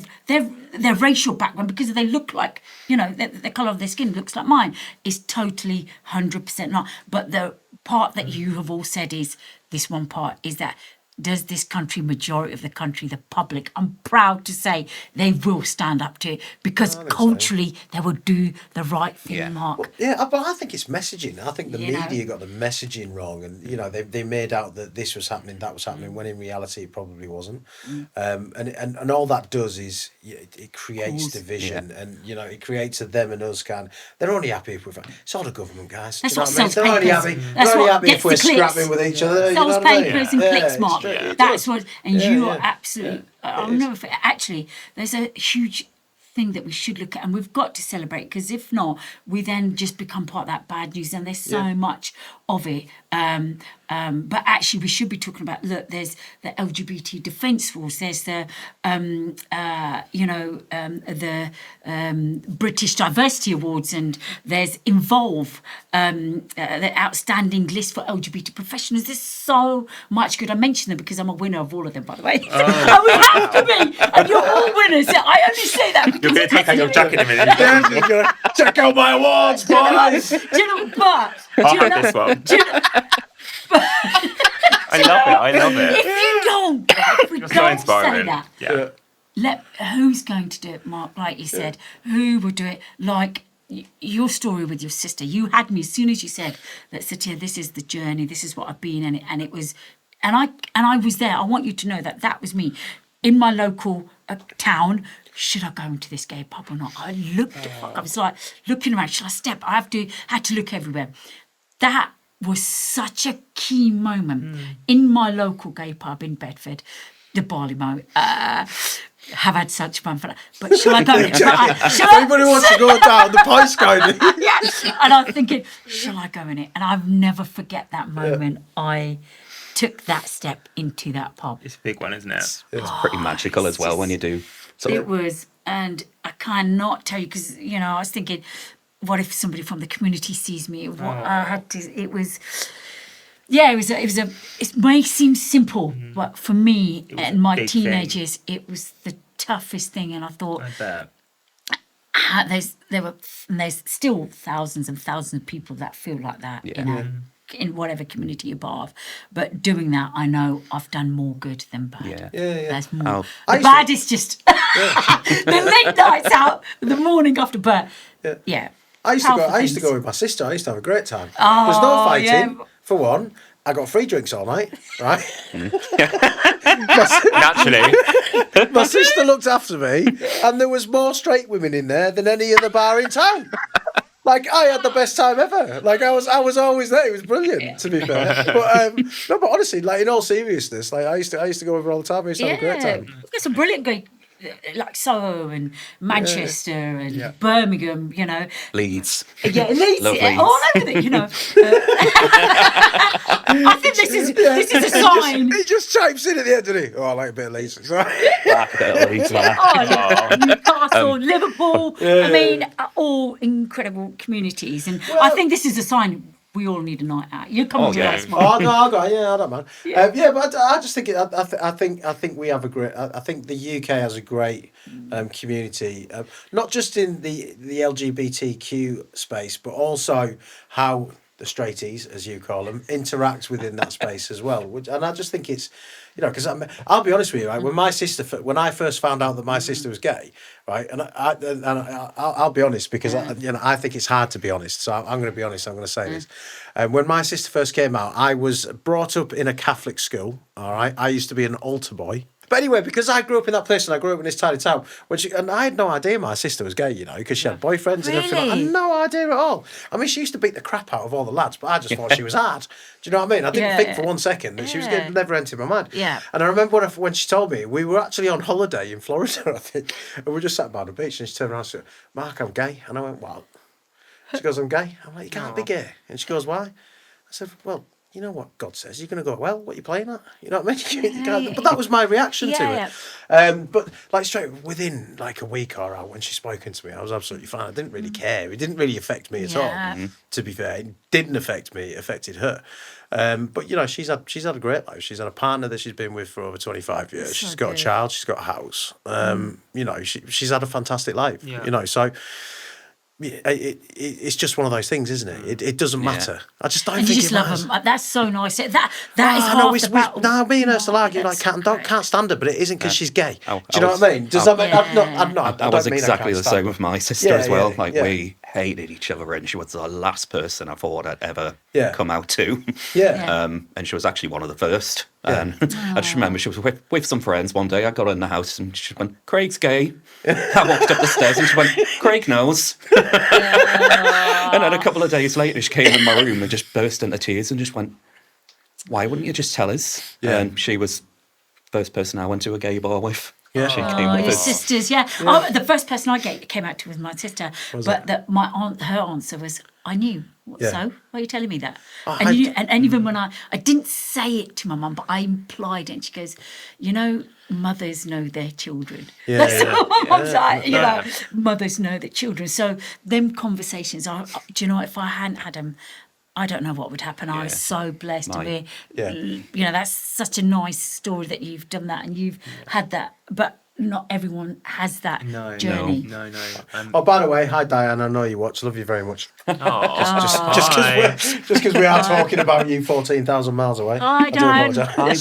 racial background, because they look like, you know, the colour of their skin looks like mine, is totally 100% not. But the part that you have all said is this one part is that. Does this country, majority of the country, the public, I'm proud to say they will stand up to it because culturally they will do the right thing, Mark. Well, but I think it's messaging. I think the media got the messaging wrong, and you know they made out that this was happening, that was happening, when in reality it probably wasn't. And all that does is it creates division, and you know it creates a them and us kind. They're only happy if we're. It's all the government, guys. That's do you know what what I mean? They're only happy. They're only happy if we're scrapping with each other. Sells papers and clicks, Mark. That's what, and you are absolutely. I'll never forget. Actually, there's a huge thing that we should look at, and we've got to celebrate, because if not, we then just become part of that bad news, and there's so much of it. But actually, we should be talking about. Look, there's the LGBT Defence Force. There's the, the British Diversity Awards, and there's Involve, the outstanding list for LGBT professionals. There's so much good. I mention them because I'm a winner of all of them, by the way. And we have to be, and you're all winners. I only say that because you're going to take out your jacket in a minute. Check out my awards, boys. Do you know? But do you know this one? Do you know, I love it. If you don't, if we You're so don't say inspiring. that, who's going to do it, Mark? Like you said, who will do it? Like your story with your sister. You had me as soon as you said that, Satia, this is the journey. This is what I've been in, and it was, and I was there. I want you to know that was me in my local town. Should I go into this gay pub or not? I looked. I was like looking around. Should I step? I had to look everywhere. That was such a key moment in my local gay pub in Bedford, the Barley Mow. Have had such fun for that. But shall I go? Everybody wants to go down the Pice Guide. And I'm thinking, shall I go in it? And I'll never forget that moment. I took that step into that pub. It's a big one, isn't it? It's pretty magical as well when you do. It was, and I cannot tell you, because you know I was thinking, what if somebody from the community sees me? I had to. It was. Yeah, it may seem simple, but for me and my teenagers, it was the toughest thing. And I thought, there's still thousands and thousands of people that feel like that, you know, in whatever community you're part of. But doing that, I know I've done more good than bad. There's more. The bad is just the late nights out, the morning after birth. I used to go with my sister. I used to have a great time. There's no fighting. For one, I got free drinks all night, right? Naturally. My sister looked after me, and there was more straight women in there than any other bar in town. Like, I had the best time ever. Like, I was always there. It was brilliant, to be fair. But honestly, like, in all seriousness, like, I used to go over all the time. I used to have a great time. We've got some brilliant guys, like Soho and Manchester and Birmingham, you know. Leeds. Yeah, Leeds. All over it, you know. I think this is a sign. He just chimes in at the end, doesn't he? Oh, I like a bit of Leeds. Newcastle, Liverpool. I mean, all incredible communities. And I think this is a sign we all need a night out. You're coming with us, Mark. I'll go. Yeah, I don't mind. But I just think I think we have a great. I think the UK has a great community, not just in the LGBTQ space, but also how the straighties, as you call them, interact within that space as well. And I just think it's, you know, because I'll be honest with you, right? When I first found out that my sister was gay, right, and I'll be honest, because I think it's hard to be honest, so I'm going to be honest. I'm going to say this. When my sister first came out, I was brought up in a Catholic school. All right, I used to be an altar boy. But anyway, because I grew up in that place and I grew up in this tiny town, and I had no idea my sister was gay, you know, because she had boyfriends and everything. I had no idea at all. I mean, she used to beat the crap out of all the lads, but I just thought she was hard. Do you know what I mean? I didn't think for 1 second that she was gay. Never entered my mind. Yeah. And I remember when she told me, we were actually on holiday in Florida, I think, and we just sat by the beach, and she turned around and said, "Mark, I'm gay." And I went, "What?" She goes, "I'm gay." I'm like, "You can't be gay." And she goes, "Why?" I said, "Well, you know what God says. You're going to go, well, what are you playing at? You know what I mean? You can't, but that was my reaction to it. But like straight within like a week or out when she's spoken to me, I was absolutely fine. I didn't really care. It didn't really affect me at all. To be fair, it didn't affect me. It affected her. But you know, she's had a great life. She's had a partner that she's been with for over 25 years. That's she's got a child. She's got a house. You know, she's had a fantastic life. Yeah. You know, so. It's just one of those things, isn't it? It doesn't matter. I just don't think you just it matters. love them. That's so nice. That is half the battle. No, me and her still argue like cat and dog. Can't stand her, but it isn't because she's gay. Do you know what I mean? Does that make? I was exactly the same with my sister as well. We hated each other, and she was the last person I thought I'd ever come out to. And she was actually one of the first. And I just remember she was with some friends one day. I got her in the house and she went, "Craig's gay." I walked up the stairs and she went, "Craig knows." And then a couple of days later, she came in my room and just burst into tears and just went, "Why wouldn't you just tell us?" And she was the first person I went to a gay bar with. Yeah, she came with your us. sisters, Oh, the first person I came out to was my sister. Her answer was, "I knew." So, why are you telling me that? And even when I didn't say it to my mum, but I implied it. And she goes, "You know, mothers know their children." That's what my mum's like. You know, mothers know their children. So them conversations are. Do you know, if I hadn't had them, I don't know what would happen. I was so blessed to be. You know, that's such a nice story that you've done that and you've had that, but. Not everyone has that journey. No. Oh, by the way, hi Diane. I know you watch. Love you very much. Just because we are talking about you 14,000 miles away. Hi, Diane. I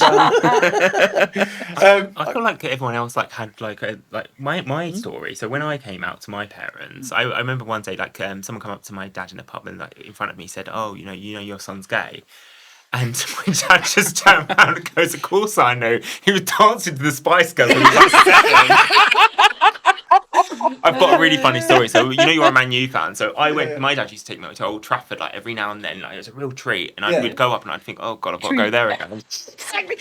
feel like everyone else had my story. So when I came out to my parents, I remember one day someone come up to my dad in a pub and in front of me said, "Oh, you know your son's gay." And my dad just turned around and goes, "Of course I know. He was dancing to the Spice Girls when he was 7. I've got a really funny story. So, you're a Man U fan. So my dad used to take me to Old Trafford every now and then. It was a real treat. And I would go up and I'd think, "Oh, God, I've got to go there again."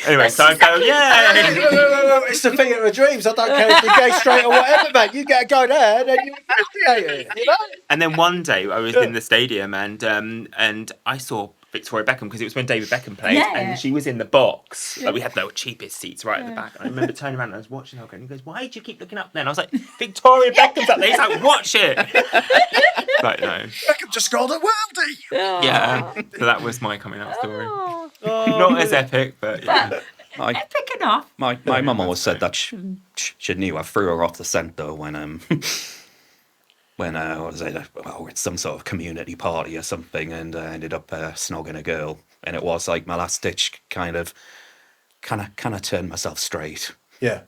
Anyway, so I'd go, No, it's the theatre of dreams. I don't care if you're gay, straight or whatever, mate. You get to go there and then you appreciate it, you know? And then one day I was in the stadium and I saw Victoria Beckham because it was when David Beckham played and she was in the box. We had the cheapest seats right at the back. And I remember turning around and I was watching her and he goes, "Why do you keep looking up there?" And I was like, "Victoria Beckham's up there." He's like, "Watch it." No. Beckham just scored at Worldie. Yeah. So that was my coming out story. Not as epic, but epic enough. My mum always said that she knew I threw her off the scent though when it's some sort of community party or something, and I ended up snogging a girl, and it was my last ditch kind of turned myself straight. Yeah.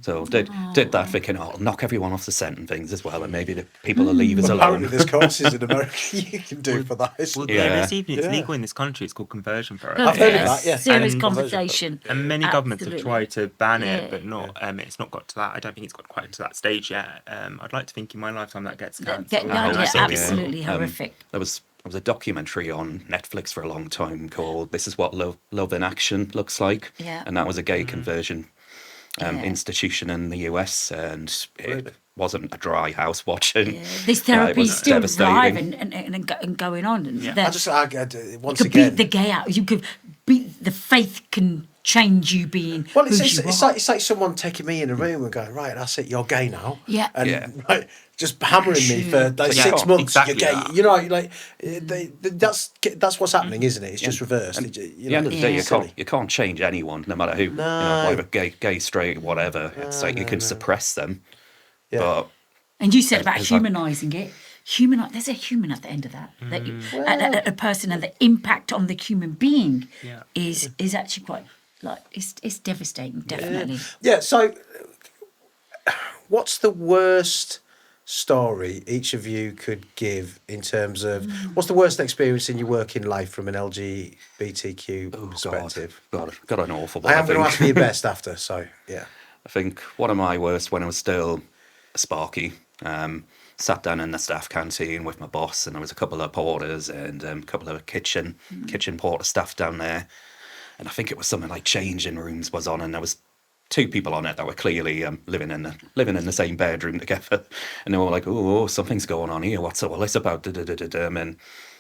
So did that thinking, "Oh, I'll knock everyone off the scent and things as well, and maybe the people will leave us alone." Apparently there's courses in America you can do for that. It's legal in this country. It's called conversion therapy. I've heard of that, yeah. Serious conversation. And many governments have tried to ban it, but not. It's not got to that. I don't think it's got quite to that stage yet. I'd like to think in my lifetime that gets cancelled. Absolutely horrific. There was a documentary on Netflix for a long time called "This Is What Love in Action Looks Like," and that was a gay conversion institution in the US, and it wasn't a dry house watching. This therapy is still alive and going on. And once again, beat the gay out. You could beat the faith can change you being. Well, it's like someone taking me in a room and going, "Right, that's it. You're gay now." Right, just hammering me for 6 months. Exactly you're gay. You know, that's what's happening, isn't it? It's just reversed. At the end of the day, you can't change anyone, no matter who. No. Whether gay, straight, whatever. It's you can suppress them. Yeah. But and you said about humanising it. There's a human at the end of that. A person, and the impact on the human being is actually quite it's devastating, definitely. Yeah. So, what's the worst story each of you could give in terms of what's the worst experience in your working life from an LGBTQ perspective? Got an awful one. I am going to ask for your best after. So yeah. I think one of my worst when I was still a sparky. Sat down in the staff canteen with my boss, and there was a couple of porters and a couple of kitchen porter staff down there. And I think it was something like changing rooms was on, and there was 2 people on it that were clearly living in the same bedroom together. And they were like, "Oh, something's going on here. What's all this about?" And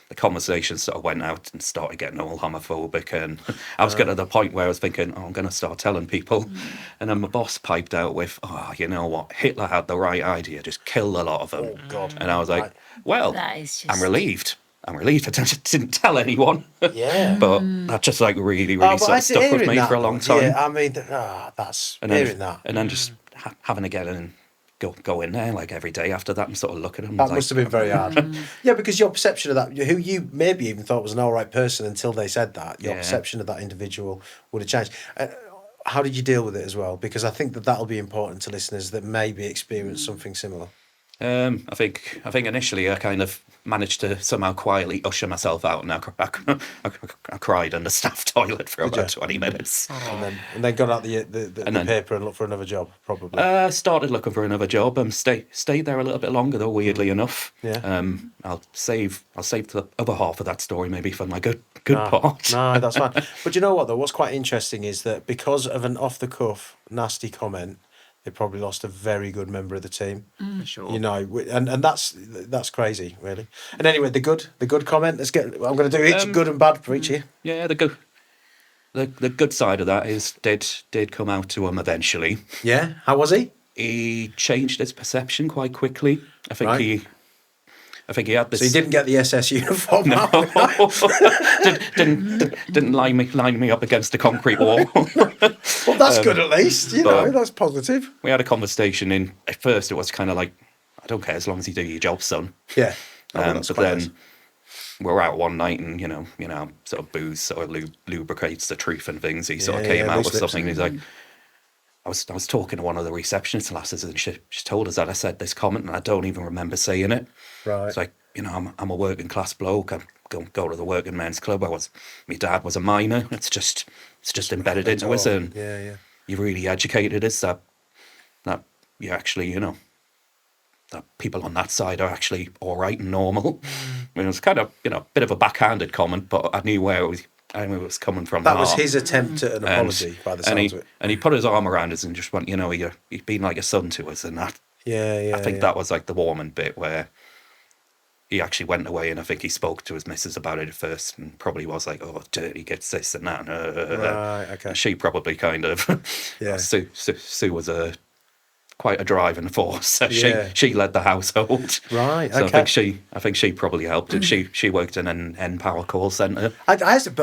the conversation sort of went out and started getting all homophobic, and I was getting to the point where I was thinking, I'm going to start telling people. And then my boss piped out with, "Oh, you know what? Hitler had the right idea. Just kill a lot of them." Oh, God. And I was like, well, That is just... I'm relieved I didn't tell anyone. Yeah. But that just like really sort of stuck with me for a long time. Yeah, I mean, that's hearing that. And then just having to get in and go in there like every day after that and sort of look at them. That must have been very hard. Yeah, because your perception of that, who you maybe even thought was an all right person until they said that, your perception of that individual would have changed. How did you deal with it as well? Because I think that'll be important to listeners that maybe experience something similar. I think initially I kind of managed to somehow quietly usher myself out, and I cried in the staff toilet for about 20 minutes. And then got out the paper and looked for another job, probably. Started looking for another job and stayed there a little bit longer though, weirdly enough. Yeah. I'll save the other half of that story maybe for my good part. No, that's fine. But you know what though? What's quite interesting is that because of an off the cuff nasty comment, they probably lost a very good member of the team. For sure. You know, and that's crazy, really. And anyway, the good comment. I'm going to do each good and bad for each here. Yeah, the good side of that is did come out to him eventually. Yeah, how was he? He changed his perception quite quickly. I think he had this. So he didn't get the SS uniform. No, didn't line me up against a concrete wall. Well, that's good at least. You know, that's positive. We had a conversation. At first, it was kind of like, I don't care as long as you do your job, son. Yeah. But then we're out one night, and you know, sort of booze sort of lubricates the truth and things. He sort of came out with something. And he's like, I was talking to one of the receptionist lasses, and she told us that I said this comment, and I don't even remember saying it. Right. It's like, you know, I'm a working class bloke. I go to the working men's club. My dad was a miner. It's just embedded into us, and you've really educated us that you actually, you know, that people on that side are actually all right and normal. I mean, it was kind of, you know, a bit of a backhanded comment, but I knew where it was coming from. That was his attempt at an apology, by the sounds of it. And he put his arm around us and just went, you know, you've been like a son to us, and that. Yeah. I think that was like the warming bit where he actually went away, and I think he spoke to his missus about it at first, and probably was like, "Oh, dirty gets this and that." Right. Okay. She probably kind of. Yeah. Sue was quite a driving force. So she led the household. Right. So okay. I think she probably helped, and she worked in an N-Power call centre. I think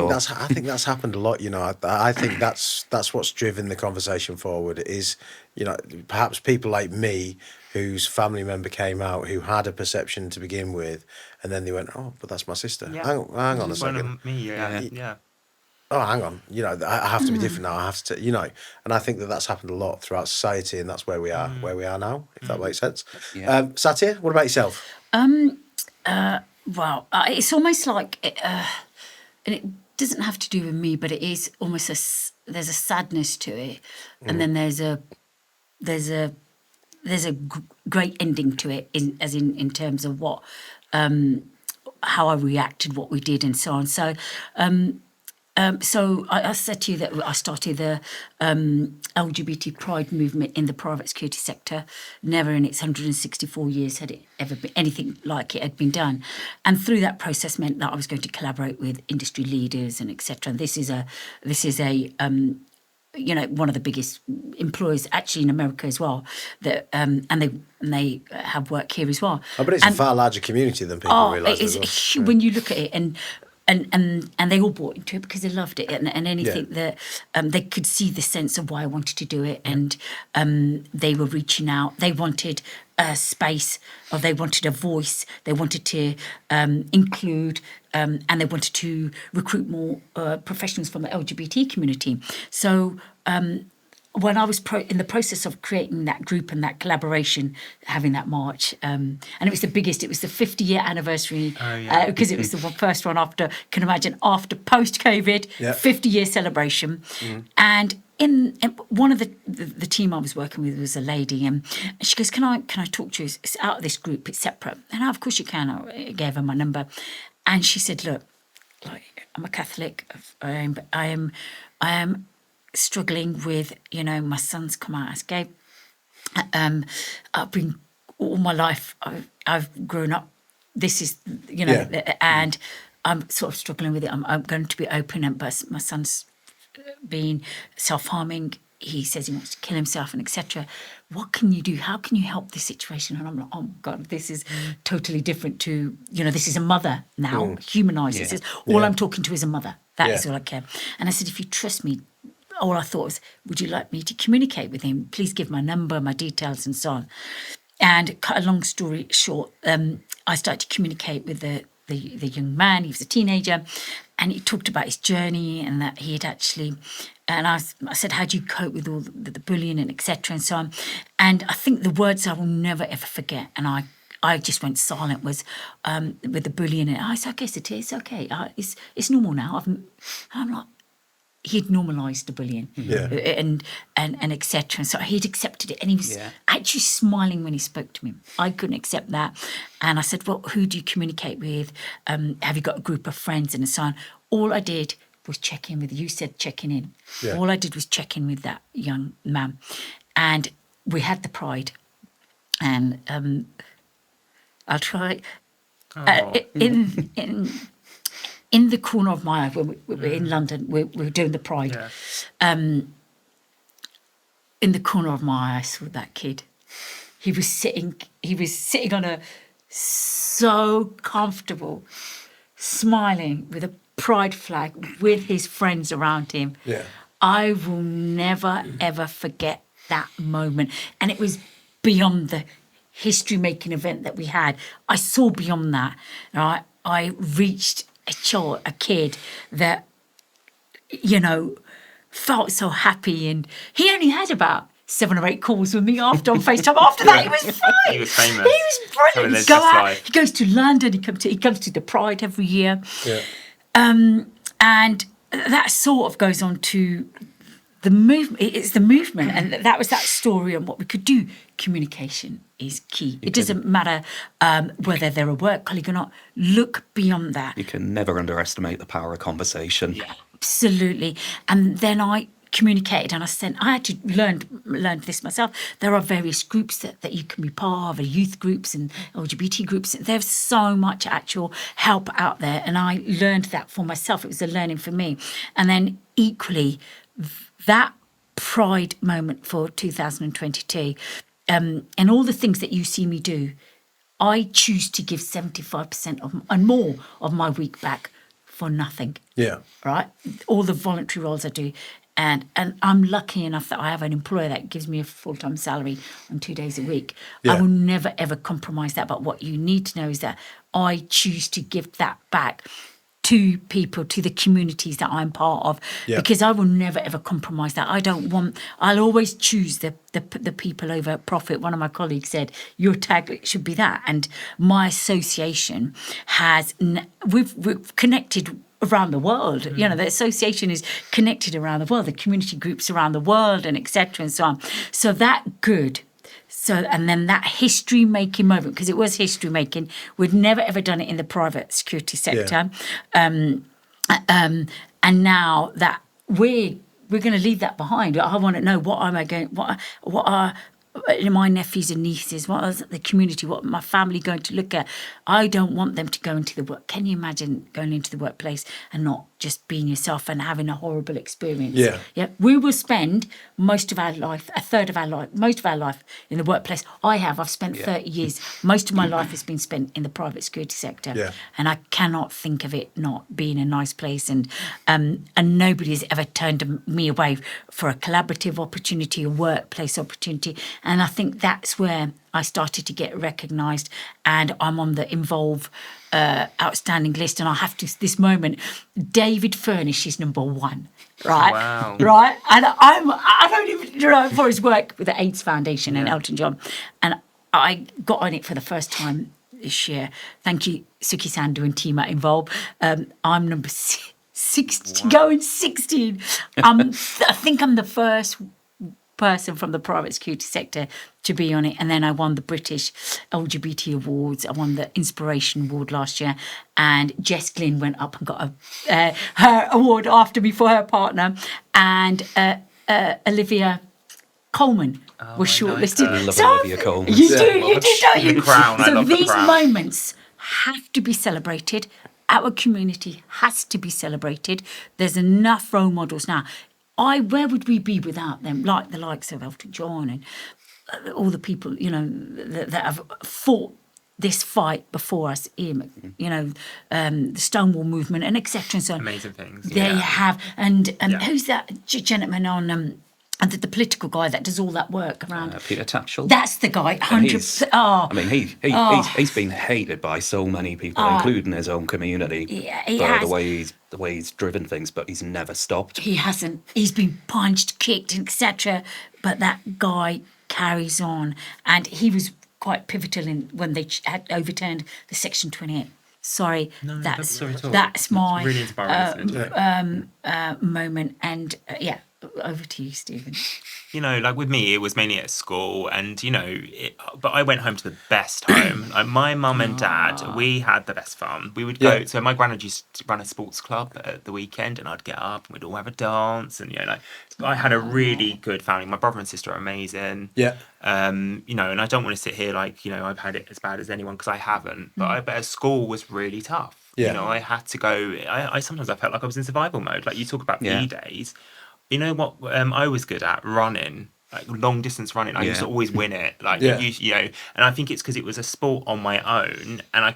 that's happened a lot. You know, I think that's what's driven the conversation forward. Is, you know, perhaps people like me, whose family member came out who had a perception to begin with, and then they went, "Oh, but that's my sister." Yeah. Hang on a second. Me, yeah. Oh, hang on. You know, I have to be different now. I have to, you know, and I think that's happened a lot throughout society, and that's where we are now. If that makes sense. Yeah. Satia, what about yourself? Well, it's almost like, and it doesn't have to do with me, but it is almost there's a sadness to it, and then there's a great ending to it, in terms of what, how I reacted, what we did, and so on. So, so I said to you that I started the LGBT pride movement in the private security sector. Never in its 164 years had it ever been anything like it had been done. And through that process meant that I was going to collaborate with industry leaders and etc. And this is a you know, one of the biggest employers actually in America as well. That and they have work here as well. Oh, but it's a far larger community than people realise. It is when you look at it, and they all bought into it because they loved it, and anything that they could see the sense of why I wanted to do it, and they were reaching out. They wanted a space, or they wanted a voice. They wanted to include, and they wanted to recruit more professionals from the LGBT community. So when I was in the process of creating that group and that collaboration, having that march, and it was the biggest, it was the 50-year anniversary, because it was the first one after, can imagine, after post-COVID, 50-year celebration. And in one of the team I was working with was a lady, and she goes, "Can I talk to you? It's out of this group. It's separate." And of course you can. I gave her my number, and she said, "Look, like I'm a Catholic, but I am struggling with, my son's come out as gay. I've been all my life. I've grown up. This is, and I'm sort of struggling with it. I'm going to be open, but my son's been self-harming. He says he wants to kill himself and etc. What can you do? How can you help this situation?" And I'm like, "Oh God, this is totally different to, this is a mother now, humanised. It says, all I'm talking to is a mother. That is all I care." And I said, "If you trust me," all I thought was, "Would you like me to communicate with him? Please give my number, my details and so on." And cut a long story short, I started to communicate with the young man. He was a teenager, and he talked about his journey and that he had actually, and I said, "How do you cope with all the bullying and etc. and so on?" And I think the words I will never ever forget, and I just went silent, was with the bullying. And I said, "Okay, Satia, it's okay. It's normal now." I'm like, he'd normalised the bullying and etc. And so he'd accepted it, and he was actually smiling when he spoke to me. I couldn't accept that. And I said, "Well, who do you communicate with? Have you got a group of friends?" And so on. All I did was check in with, you said checking in. Yeah. All I did was check in with that young man. And we had the Pride. And I'll try. In the corner of my eye, when we were in London, we were doing the Pride. Yeah. In the corner of my eye, I saw that kid. He was sitting on a so comfortable, smiling with a Pride flag with his friends around him. Yeah. I will never, ever forget that moment. And it was beyond the history-making event that we had. I saw beyond that. Right? I reached a kid that, felt so happy, and he only had about 7 or 8 calls with me on FaceTime. After that, he was fine. He was famous. He was brilliant. He go out. He goes to London. He comes to the Pride every year. Yeah. And that sort of goes on to the movement. It's the movement, and that was that story and what we could do. Communication is key. It doesn't matter whether they're a work colleague or not. Look beyond that. You can never underestimate the power of conversation. Yeah, absolutely. And then I communicated, and I had to learn this myself. There are various groups that you can be part of, youth groups and LGBT groups. There's so much actual help out there, and I learned that for myself. It was a learning for me. And then equally, that Pride moment for 2022, and all the things that you see me do, I choose to give 75% and more of my week back for nothing. Yeah. Right? All the voluntary roles I do. And I'm lucky enough that I have an employer that gives me a full-time salary on 2 days a week. Yeah. I will never, ever compromise that. But what you need to know is that I choose to give that back to people, to the communities that I'm part of, because I will never ever compromise that. I'll always choose the people over profit. One of my colleagues said, "Your tag should be that." And my association we've connected around the world. The association is connected around the world, the community groups around the world, and etc. and so on. So that good. So, and then that history-making moment, because it was history-making, we'd never, ever done it in the private security sector. Yeah. And now that we're going to leave that behind. I want to know what are my nephews and nieces, what is the community, what my family going to look at. I don't want them to go into the work. Can you imagine going into the workplace and not just being yourself and having a horrible experience? Yeah. Yeah. We will spend most of our life, most of our life in the workplace. I've spent 30 years. Most of my life has been spent in the private security sector. Yeah. And I cannot think of it not being a nice place. And nobody has ever turned me away for a collaborative opportunity, a workplace opportunity. And I think that's where I started to get recognised, and I'm on the Involve outstanding list. And I have to, this moment, David Furnish is number 1, right? Wow. Right? And I don't even for his work with the AIDS Foundation and Elton John. And I got on it for the first time this year. Thank you, Suki Sandhu and team at Involve. I'm number 6. Going 16. I think I'm the first person from the private security sector to be on it, and then I won the British LGBT Awards. I won the Inspiration Award last year, and Jess Glynn went up and got her award after me for her partner, and Olivia Coleman was shortlisted. I love Olivia Coleman. You do, don't you? The Crown, I so love The these Crown. moments have to be celebrated. Our community has to be celebrated. There's enough role models now. Where would we be without them? Like the likes of Elton John and all the people, that have fought this fight before us, the Stonewall movement and etc. and so on. Amazing things. There you have. And who's that gentleman on the political guy that does all that work around? Peter Tatchell. That's the guy. 100%. I mean, he's been hated by so many people, including his own community, for the way he's driven things, but he's never stopped. He hasn't. He's been punched, kicked, etc. But that guy carries on, and he was quite pivotal in when they had overturned the Section 28. Sorry, that's my really inspiring, moment. And over to you, Stephen. Like with me, it was mainly at school, and but I went home to the best home. Like my mum and dad, we had the best fun. We would go. So my granddad used to run a sports club at the weekend, and I'd get up and we'd all have a dance, and I had a really good family. My brother and sister are amazing. Yeah. And I don't want to sit here I've had it as bad as anyone, because I haven't. But at school was really tough. Yeah. I had to go. I sometimes I felt like I was in survival mode. Like you talk about PE days. You know what I was good at? Running, like long distance running. I used to always win it. And I think it's because it was a sport on my own, and I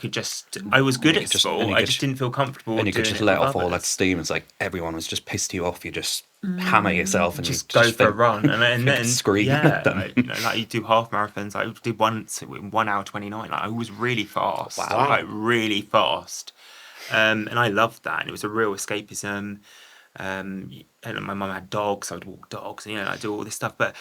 was good at sport. I just didn't feel comfortable. And you could just let off all that steam. It's like everyone was just pissed you off. You just hammer yourself and just go for a run, and then scream at them. You do half marathons. I did once in 1 hour 29. I was really fast. Wow, really fast. And I loved that. And it was a real escapism. And my mum had dogs, so I'd walk dogs, and I'd do all this stuff. But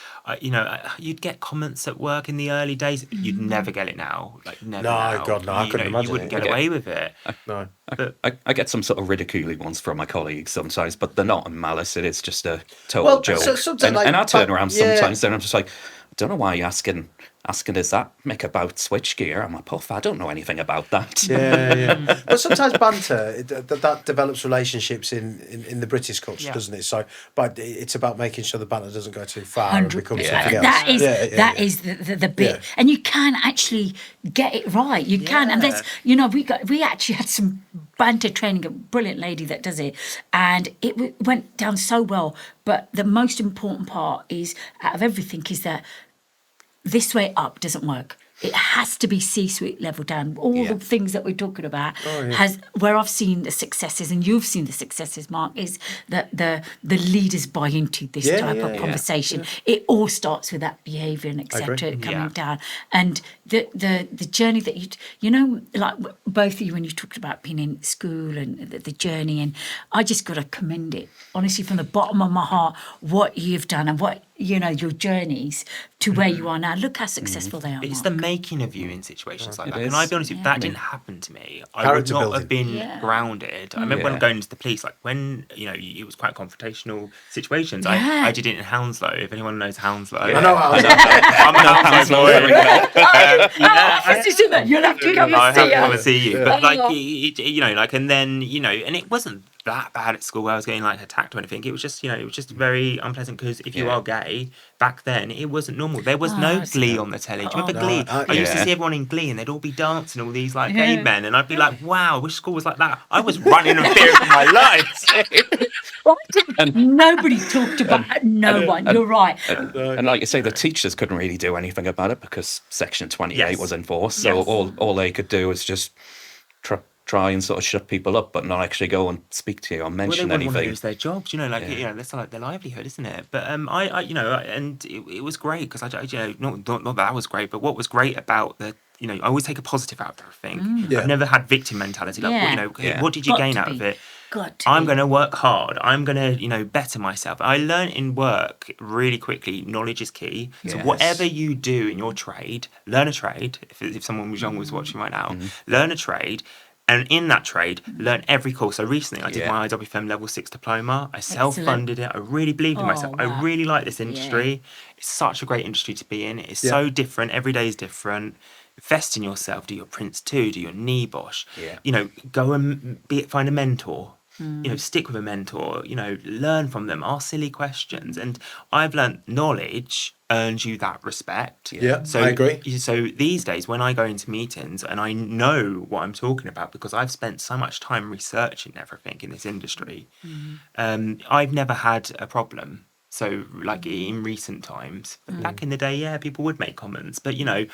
you'd get comments at work in the early days. You'd never get it now, never. No, now. God, no, I couldn't imagine. You wouldn't get away with it. No, I get some sort of ridiculing ones from my colleagues sometimes, but they're not in malice. It is just a total joke. And I turn around sometimes, and I'm just like, I don't know why you're asking, is that Mick about switchgear? I'm like, Puff, I don't know anything about that. Yeah. But sometimes banter, that develops relationships in the British culture, doesn't it? So, but it's about making sure the banter doesn't go too far and become something else. That is the bit. And you can actually get it right. You can. And there's, we actually had some banter training, a brilliant lady that does it. And it went down so well. But the most important part is, out of everything, is that this way up doesn't work. It has to be C-suite level down. All the things that we're talking about where I've seen the successes, and you've seen the successes, Mark, is that the leaders buy into this type of conversation. It all starts with that behaviour and etc. coming down. And the journey that like both of you, when you talked about being in school and the journey, and I just got to commend it, honestly, from the bottom of my heart, what you've done and what your journeys to where you are now. Look how successful they are. It's Mark. the making of you in situations like that. And I'll be honest with you, that didn't happen to me. I would not have been grounded. I remember when going into the police, when it was quite confrontational situations. I did it in Hounslow. If anyone knows Hounslow, I know Hounslow. I'm a Hounslow boy. You'll have to come and see I have to come and see you. But and then and it wasn't that bad at school where I was getting attacked or anything. It was just very unpleasant, because if you are gay, back then it wasn't normal. There was no Glee on the telly. Do you remember Glee? I used to see everyone in Glee, and they'd all be dancing, all these gay men, and I'd be like, wow, which school was like that? I was running and fearing for my life. Nobody talked about it. No one. You're right. And like you say, the teachers couldn't really do anything about it because Section 28 was enforced. So all they could do was just try and sort of shut people up, but not actually go and speak to you or mention anything. Want to lose their jobs, that's their livelihood, isn't it? But and it was great, because not that that was great, but what was great about the, I always take a positive out of everything. I've never had victim mentality. What did you gain out of it? I'm going to work hard. I'm going to, better myself. I learned in work really quickly, knowledge is key. So whatever you do in your trade, learn a trade. If someone was young was watching right now, learn a trade. And in that trade, learn every course. So recently I did my IWFM level 6 diploma. I self-funded it. I really believed in myself. Wow. I really like this industry. It's such a great industry to be in. It's so different. Every day is different. Invest in yourself. Do your Prince 2, do your NEBOSH. You know, go and find a mentor. You know, stick with a mentor, you know, learn from them, ask silly questions. And I've learned knowledge earns you that respect. So I agree. So these days when I go into meetings and I know what I'm talking about because I've spent so much time researching everything in this industry, I've never had a problem. So like in recent times, back in the day, people would make comments, but you know,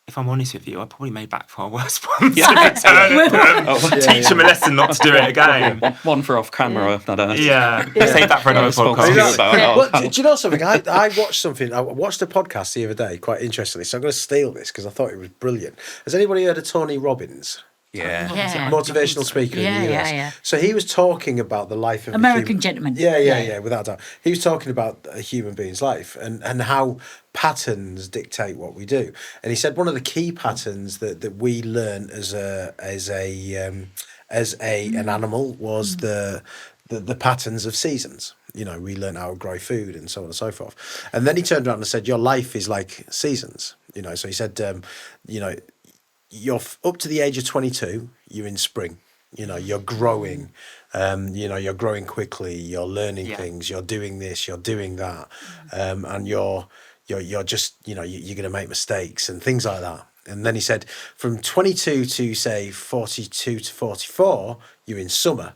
if I'm honest with you, I probably made back far worse ones. Teach them a lesson not to do it again. One for off camera. Save that for another podcast. Well, do you know something? I watched something. I watched a podcast the other day, quite interestingly. So I'm going to steal this because I thought it was brilliant. Has anybody heard of Tony Robbins? Motivational speaker in the US. So he was talking about the life of American gentleman. Without a doubt. He was talking about a human being's life and how patterns dictate what we do. And he said one of the key patterns that we learn as an animal was the patterns of seasons. You know, we learn how to grow food and so on and so forth. And then he turned around and said, your life is like seasons. You know, so he said, you know, you're up to the age of 22, you're in spring. You know, you're growing. You know, you're growing quickly. You're learning things. You're doing this. You're doing that. And you're just, you know, you're going to make mistakes and things like that. And then he said, from 22 to say 42 to 44, you're in summer.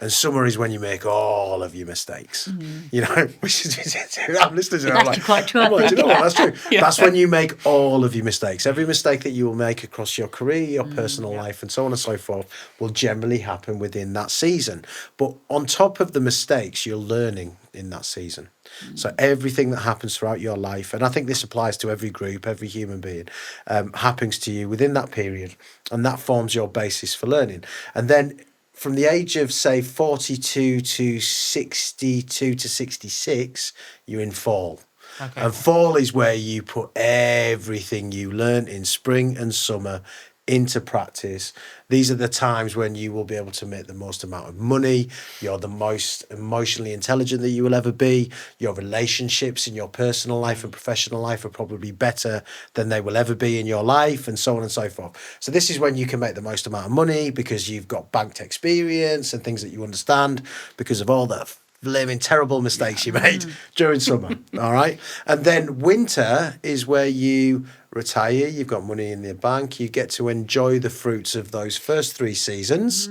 And summer is when you make all of your mistakes, you know, which is, I'm listening to it, I'm like, quite true. do you know what, that's true. That's when you make all of your mistakes. Every mistake that you will make across your career, your personal life, and so on and so forth will generally happen within that season. But on top of the mistakes, you're learning in that season. So everything that happens throughout your life, and I think this applies to every group, every human being, happens to you within that period, and that forms your basis for learning. And then from the age of, say, 42 to 62 to 66, you're in fall. Okay. And fall is where you put everything you learn in spring and summer into practice. These are the times when you will be able to make the most amount of money. You're the most emotionally intelligent that you will ever be. Your relationships in your personal life and professional life are probably better than they will ever be in your life, and so on and so forth. So this is when you can make the most amount of money because you've got banked experience and things that you understand because of all that flaming terrible mistakes you made during summer. All right. And then winter is where you retire, you've got money in the bank, you get to enjoy the fruits of those first 3 seasons.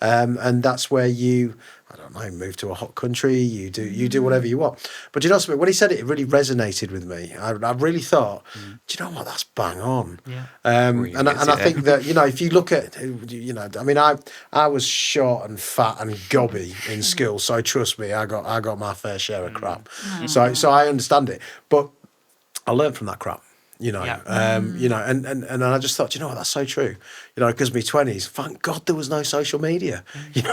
And that's where you, I don't know, move to a hot country, you do whatever you want. But you know something, when he said it, it really resonated with me. I really thought, do you know what, that's bang on. And I think that, you know, if you look at, you know, I mean, I was short and fat and gobby in school, so trust me, I got my fair share of crap. So I understand it. But I learned from that crap. You know, you know, and I just thought, you know what, that's so true. You know, because my 20s, thank God there was no social media. You know,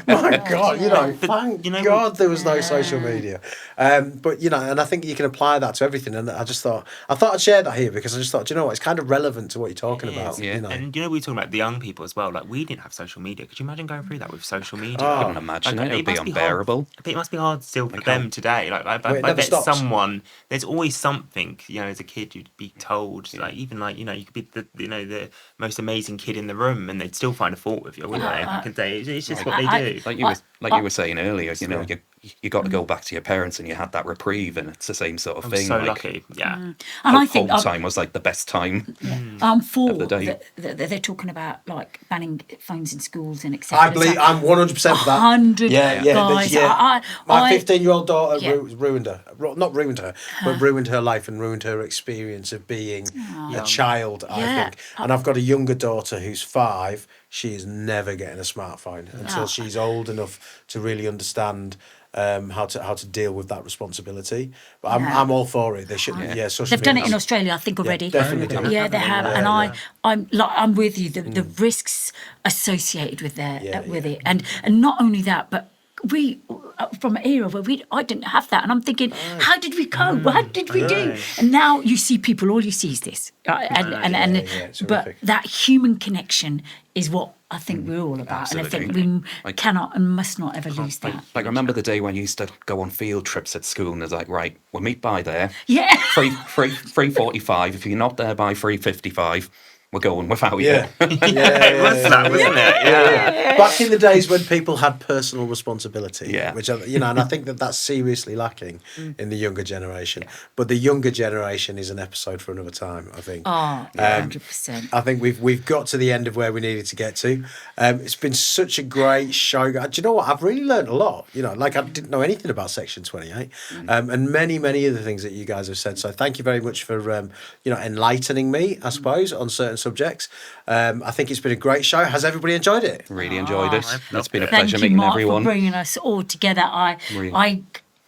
my God, you know, thank God there was no social media. But you know, and I think you can apply that to everything. And I thought I'd share that here because I just thought, you know what, it's kind of relevant to what you're talking about. You know? And you know, we were talking about the young people as well. Like, we didn't have social media. Could you imagine going through that with social media? I couldn't imagine it. It would be unbearable. It must be hard still for them today. Like, I bet someone, there's always something, you know, as a kid you'd be told, like, even like, you know, you could be the most amazing kid in the room and they'd still find a fault with you, wouldn't they? Back in the day, it's just what they do. Like you were saying earlier, you know, you got to go back to your parents and you had that reprieve, and it's the same sort of thing. So lucky, And I think home time was like the best time. For of the day. They're talking about like banning phones in schools and etc. I believe I'm 100% for that. 100 guys. My 15-year-old daughter ruined her. Not ruined her, but ruined her life and ruined her experience of being a child, I think. And I've got a younger daughter who's 5. She is never getting a smartphone until she's old enough to really understand how to deal with that responsibility. But I'm all for it. They shouldn't. They've done it in Australia, I think, already. Definitely. Yeah, they have. I'm with you. The risks associated with with it, and not only that, but from an era where I didn't have that, and I'm thinking, how did we cope? What did we do? And now you see people, all you see is this, but that human connection is what I think we're all about. Absolutely. And I think we cannot and must not ever lose that. Like, remember the day when you used to go on field trips at school and it's like, right, we'll meet by there. Yeah. 3:45. If you're not there by 3:55, we're going without you. Yeah. It was that, wasn't it? Yeah. Back in the days when people had personal responsibility, Yeah. which, and I think that's seriously lacking in the younger generation. But the younger generation is an episode for another time, I think. Oh, 100%. I think we've got to the end of where we needed to get to. It's been such a great show. Do you know what? I've really learned a lot. Like I didn't know anything about Section 28, and many other things that you guys have said. So thank you very much for enlightening me, I suppose, on certain subjects. I think it's been a great show. Has everybody enjoyed it? Really enjoyed it. It's been a Thank pleasure you, meeting Mark, everyone. for bringing us all together.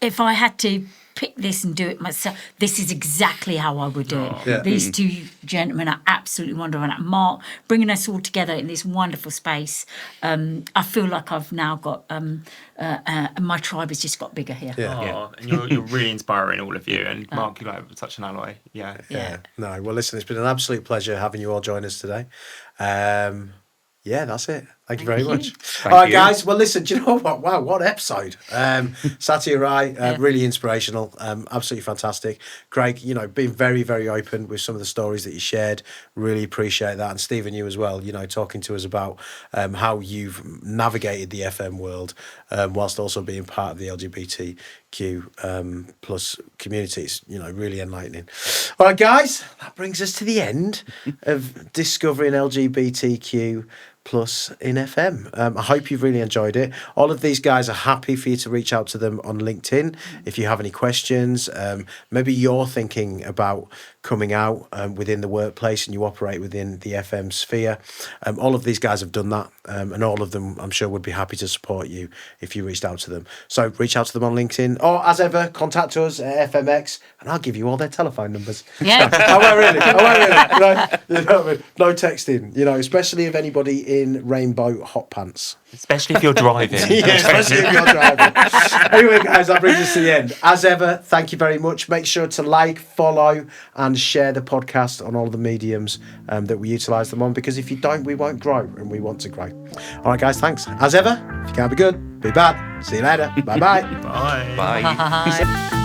If I had to pick this and do it myself, this is exactly how I would do it. Yeah. These two gentlemen are absolutely wonderful. And Mark, bringing us all together in this wonderful space. I feel like I've now got my tribe has just got bigger here. And you're really inspiring, all of you. And Mark, you're like such an alloy. Yeah. No, well, listen, it's been an absolute pleasure having you all join us today. That's it. Thank you very much. All right, guys. Well, listen, do you know what? Wow, what episode. Satia Rai, really inspirational, absolutely fantastic. Craig, being very, very open with some of the stories that you shared. Really appreciate that. And Stephen, you as well, talking to us about how you've navigated the FM world whilst also being part of the LGBTQ plus communities. Really enlightening. All right, guys, that brings us to the end of discovering LGBTQ plus in FM. I hope you've really enjoyed it. All of these guys are happy for you to reach out to them on LinkedIn if you have any questions. Maybe you're thinking about coming out within the workplace and you operate within the FM sphere. All of these guys have done that, and all of them, I'm sure, would be happy to support you if you reached out to them. So reach out to them on LinkedIn, or as ever, contact us at FMX, and I'll give you all their telephone numbers. Yeah. I won't really. No texting, especially if anybody in rainbow hot pants. Especially if you're driving. Especially if you're driving. Anyway, guys, that brings us to the end. As ever, thank you very much. Make sure to like, follow, and share the podcast on all the mediums that we utilise them on, because if you don't, we won't grow, and we want to grow. All right, guys, thanks. As ever, if you can't be good, be bad. See you later. Bye-bye. Bye. Bye. Bye.